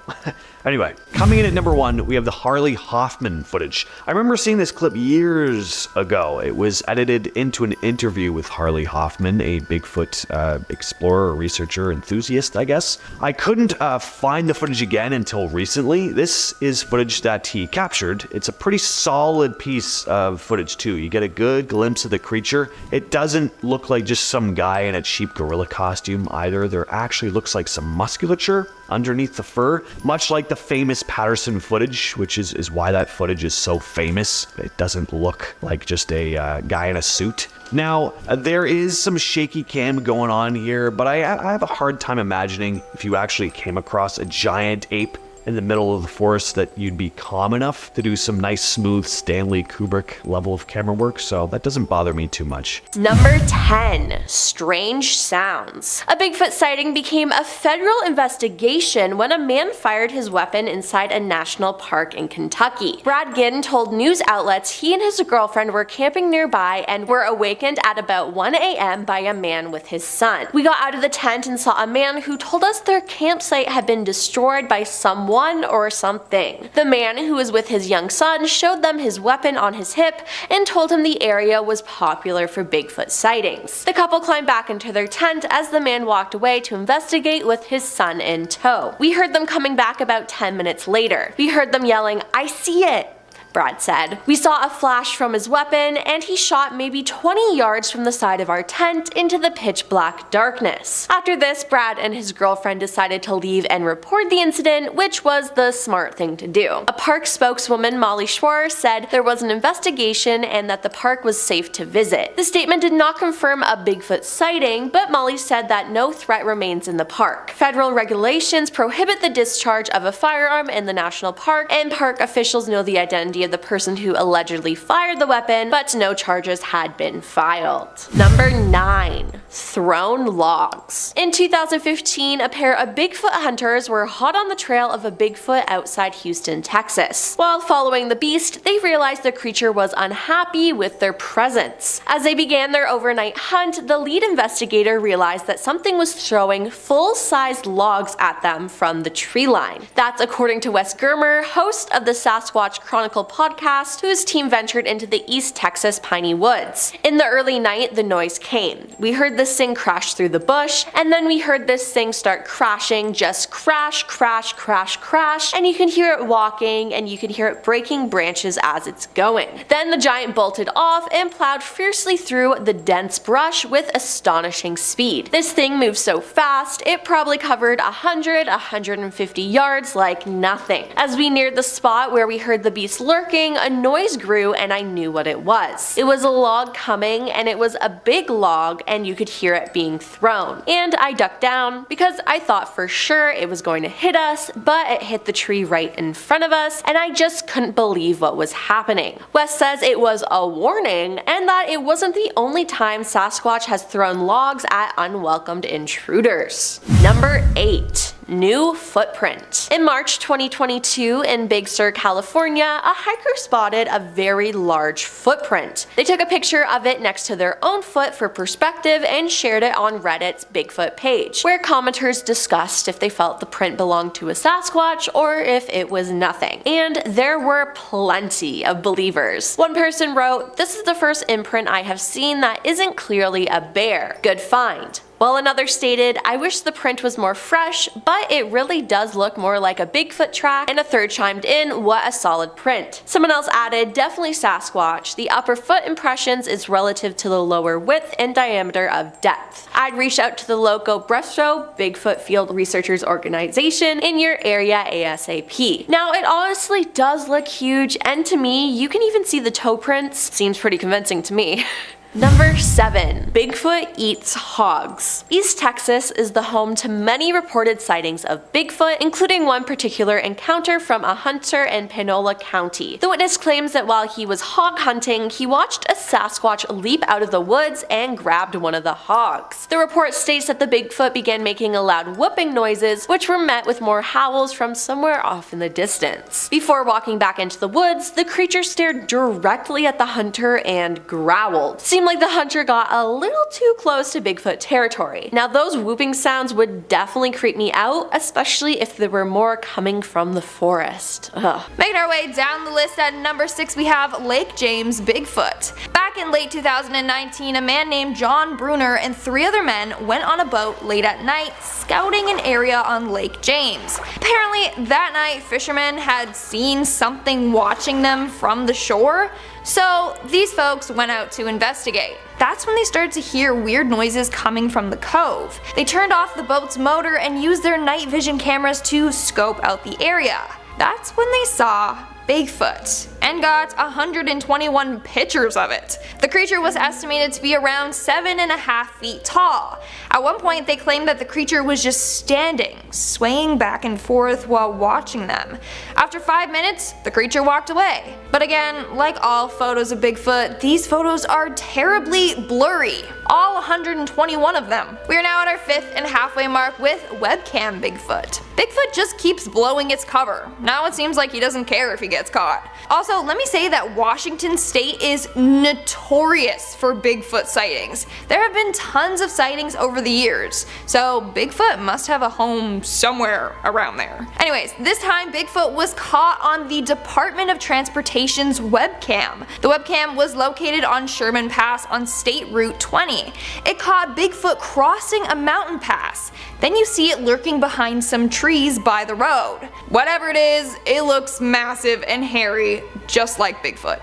Anyway, coming in at number 1, we have the Harley Hoffman footage. I remember seeing this clip years ago. It was edited into an interview with Harley Hoffman, a Bigfoot explorer, researcher, enthusiast, I guess. I couldn't find the footage again until recently. This is footage that he captured. It's a pretty solid piece of footage too. You get a good glimpse of the creature. It doesn't look like just some guy in a cheap gorilla costume either. There actually looks like some musculature underneath the fur, much like the famous Patterson footage, which is why that footage is so famous. It doesn't look like just a guy in a suit. Now, there is some shaky cam going on here, but I have a hard time imagining if you actually came across a giant ape in the middle of the forest that you'd be calm enough to do some nice smooth Stanley Kubrick level of camera work, so that doesn't bother me too much. Number 10. Strange sounds. A Bigfoot sighting became a federal investigation when a man fired his weapon inside a national park in Kentucky. Brad Ginn told news outlets he and his girlfriend were camping nearby and were awakened at about 1 a.m. by a man with his son. We got out of the tent and saw a man who told us their campsite had been destroyed by someone someone or something. The man who was with his young son showed them his weapon on his hip and told him the area was popular for Bigfoot sightings. The couple climbed back into their tent as the man walked away to investigate with his son in tow. We heard them coming back about 10 minutes later. We heard them yelling, "I see it," Brad said. "We saw a flash from his weapon, and he shot maybe 20 yards from the side of our tent into the pitch black darkness." After this, Brad and his girlfriend decided to leave and report the incident, which was the smart thing to do. A park spokeswoman, Molly Schwarr, said there was an investigation and that the park was safe to visit. The statement did not confirm a Bigfoot sighting, but Molly said that no threat remains in the park. Federal regulations prohibit the discharge of a firearm in the national park, and park officials know the identity of the person who allegedly fired the weapon, but no charges had been filed. Number 9. Thrown logs. In 2015, a pair of Bigfoot hunters were hot on the trail of a Bigfoot outside Houston, Texas. While following the beast, they realized the creature was unhappy with their presence. As they began their overnight hunt, the lead investigator realized that something was throwing full-sized logs at them from the tree line. That's according to Wes Germer, host of the Sasquatch Chronicle podcast, whose team ventured into the East Texas piney woods. In the early night, the noise came. We heard this thing crash through the bush, and then we heard this thing start crashing, just crash, crash, crash, crash, and you can hear it walking, and you can hear it breaking branches as it's going. Then the giant bolted off and plowed fiercely through the dense brush with astonishing speed. This thing moved so fast, it probably covered 150 yards like nothing. As we neared the spot where we heard the beast lurking, a noise grew and I knew what it was. It was a log coming, and it was a big log, and you could hear it being thrown. And I ducked down because I thought for sure it was going to hit us, but it hit the tree right in front of us, and I just couldn't believe what was happening. Wes says it was a warning, and that it wasn't the only time Sasquatch has thrown logs at unwelcomed intruders. Number 8. New footprint. In March 2022, in Big Sur, California, a hiker spotted a very large footprint. They took a picture of it next to their own foot for perspective and shared it on Reddit's Bigfoot page, where commenters discussed if they felt the print belonged to a Sasquatch or if it was nothing. And there were plenty of believers. One person wrote, "This is the first imprint I have seen that isn't clearly a bear. Good find." While another stated, "I wish the print was more fresh, but it really does look more like a Bigfoot track," and a third chimed in, "What a solid print." Someone else added, "Definitely Sasquatch. The upper foot impressions is relative to the lower width and diameter of depth. I'd reach out to the local BRESTO, Bigfoot Field Researchers Organization, in your area ASAP." Now, it honestly does look huge, and to me, you can even see the toe prints. Seems pretty convincing to me. Number 7. Bigfoot eats hogs. East Texas is the home to many reported sightings of Bigfoot, including one particular encounter from a hunter in Panola County. The witness claims that while he was hog hunting, he watched a Sasquatch leap out of the woods and grabbed one of the hogs. The report states that the Bigfoot began making loud whooping noises, which were met with more howls from somewhere off in the distance. Before walking back into the woods, the creature stared directly at the hunter and growled. Seemed like the hunter got a little too close to Bigfoot territory. Now, those whooping sounds would definitely creep me out, especially if there were more coming from the forest. Ugh. Making our way down the list at number 6, we have Lake James Bigfoot. Back in late 2019, a man named John Bruner and 3 other men went on a boat late at night scouting an area on Lake James. Apparently, that night, fishermen had seen something watching them from the shore, so these folks went out to investigate. That's when they started to hear weird noises coming from the cove. They turned off the boat's motor and used their night vision cameras to scope out the area. That's when they saw Bigfoot, and got 121 pictures of it. The creature was estimated to be around 7.5 feet tall. At one point, they claimed that the creature was just standing, swaying back and forth while watching them. After 5 minutes, the creature walked away. But again, like all photos of Bigfoot, these photos are terribly blurry. All 121 of them. We are now at our 5th and halfway mark with webcam Bigfoot. Bigfoot just keeps blowing its cover. Now it seems like he doesn't care if he gets caught. Also, Also, let me say that Washington State is notorious for Bigfoot sightings. There have been tons of sightings over the years, so Bigfoot must have a home somewhere around there. Anyways, this time Bigfoot was caught on the Department of Transportation's webcam. The webcam was located on Sherman Pass on State Route 20. It caught Bigfoot crossing a mountain pass. Then you see it lurking behind some trees by the road. Whatever it is, it looks massive and hairy, just like Bigfoot.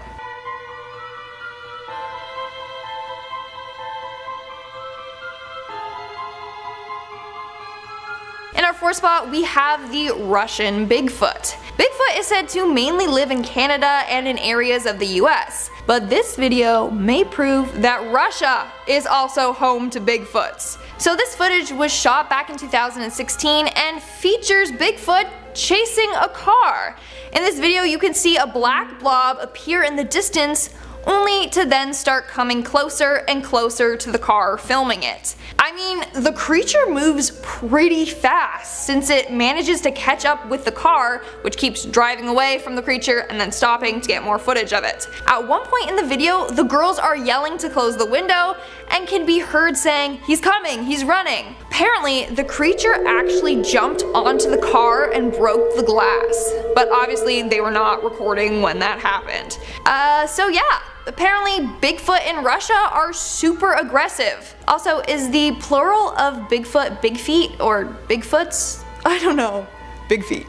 In our fourth spot, we have the Russian Bigfoot. Bigfoot is said to mainly live in Canada and in areas of the US, but this video may prove that Russia is also home to Bigfoots. So this footage was shot back in 2016 and features Bigfoot chasing a car. In this video you can see a black blob appear in the distance, only to then start coming closer and closer to the car filming it. I mean, the creature moves pretty fast since it manages to catch up with the car, which keeps driving away from the creature and then stopping to get more footage of it. At one point in the video, the girls are yelling to close the window and can be heard saying, "He's coming, he's running." Apparently, the creature actually jumped onto the car and broke the glass, but obviously they were not recording when that happened. So yeah. Apparently Bigfoot in Russia are super aggressive. Also, is the plural of Bigfoot big feet or Bigfoots? I don't know. Big feet.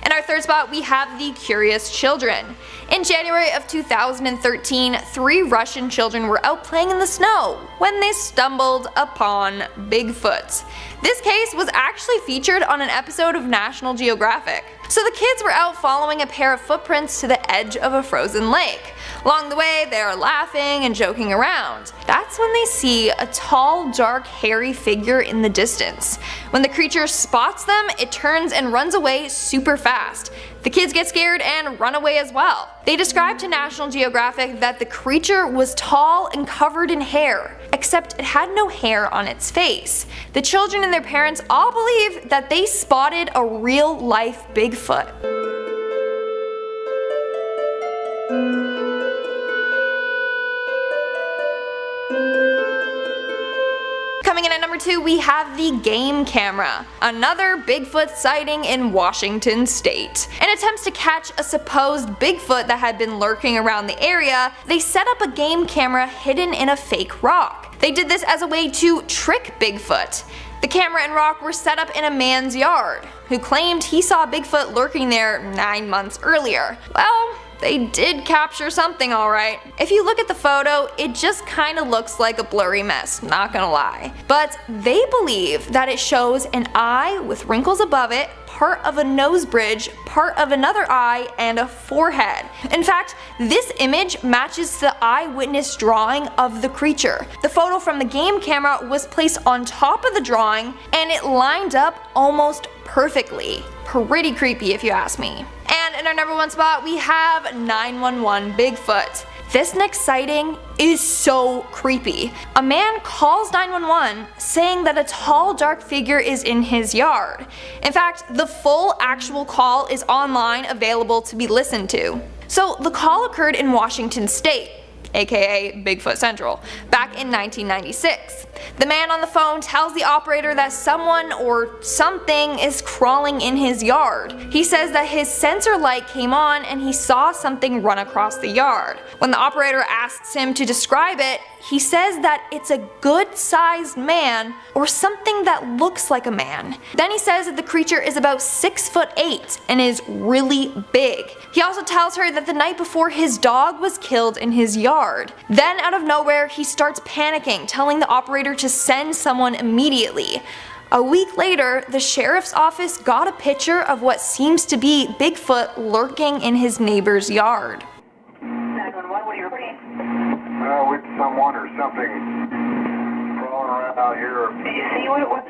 In our third spot, we have the curious children. In January of 2013, 3 Russian children were out playing in the snow when they stumbled upon Bigfoot. This case was actually featured on an episode of National Geographic. So the kids were out following a pair of footprints to the edge of a frozen lake. Along the way, they are laughing and joking around. That's when they see a tall, dark, hairy figure in the distance. When the creature spots them, it turns and runs away super fast. The kids get scared and run away as well. They described to National Geographic that the creature was tall and covered in hair, except it had no hair on its face. The children and their parents all believe that they spotted a real-life Bigfoot. Coming in at number 2, we have the game camera. Another Bigfoot sighting in Washington State. In attempts to catch a supposed Bigfoot that had been lurking around the area, they set up a game camera hidden in a fake rock. They did this as a way to trick Bigfoot. The camera and rock were set up in a man's yard, who claimed he saw Bigfoot lurking there 9 months earlier. Well, they did capture something alright. If you look at the photo, it just kinda looks like a blurry mess, not gonna lie. But they believe that it shows an eye with wrinkles above it, part of a nose bridge, part of another eye, and a forehead. In fact, this image matches the eyewitness drawing of the creature. The photo from the game camera was placed on top of the drawing, and it lined up almost perfectly. Pretty creepy if you ask me. And in our number 1 spot, we have 911 Bigfoot. This next sighting is so creepy. A man calls 911 saying that a tall, dark figure is in his yard. In fact, the full actual call is online, available to be listened to. So the call occurred in Washington State, aka Bigfoot Central, back in 1996. The man on the phone tells the operator that someone or something is crawling in his yard. He says that his sensor light came on and he saw something run across the yard. When the operator asks him to describe it, he says that it's a good-sized man or something that looks like a man. Then he says that the creature is about 6'8" and is really big. He also tells her that the night before his dog was killed in his yard. Then out of nowhere he starts panicking, telling the operator to send someone immediately. A week later, the sheriff's office got a picture of what seems to be Bigfoot lurking in his neighbor's yard. 911, what are you reporting? With someone or something crawling around out here. Do you see what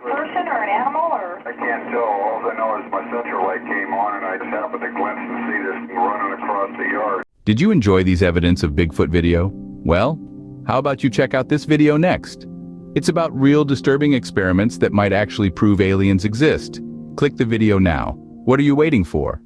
person or an animal or? I can't tell. All I know is my sensor light came on and I just happened to glimpse and see this thing running across the yard. Did you enjoy these evidence of Bigfoot video? Well, How about you check out this video next? It's about real disturbing experiments that might actually prove aliens exist. Click the video now. What are you waiting for?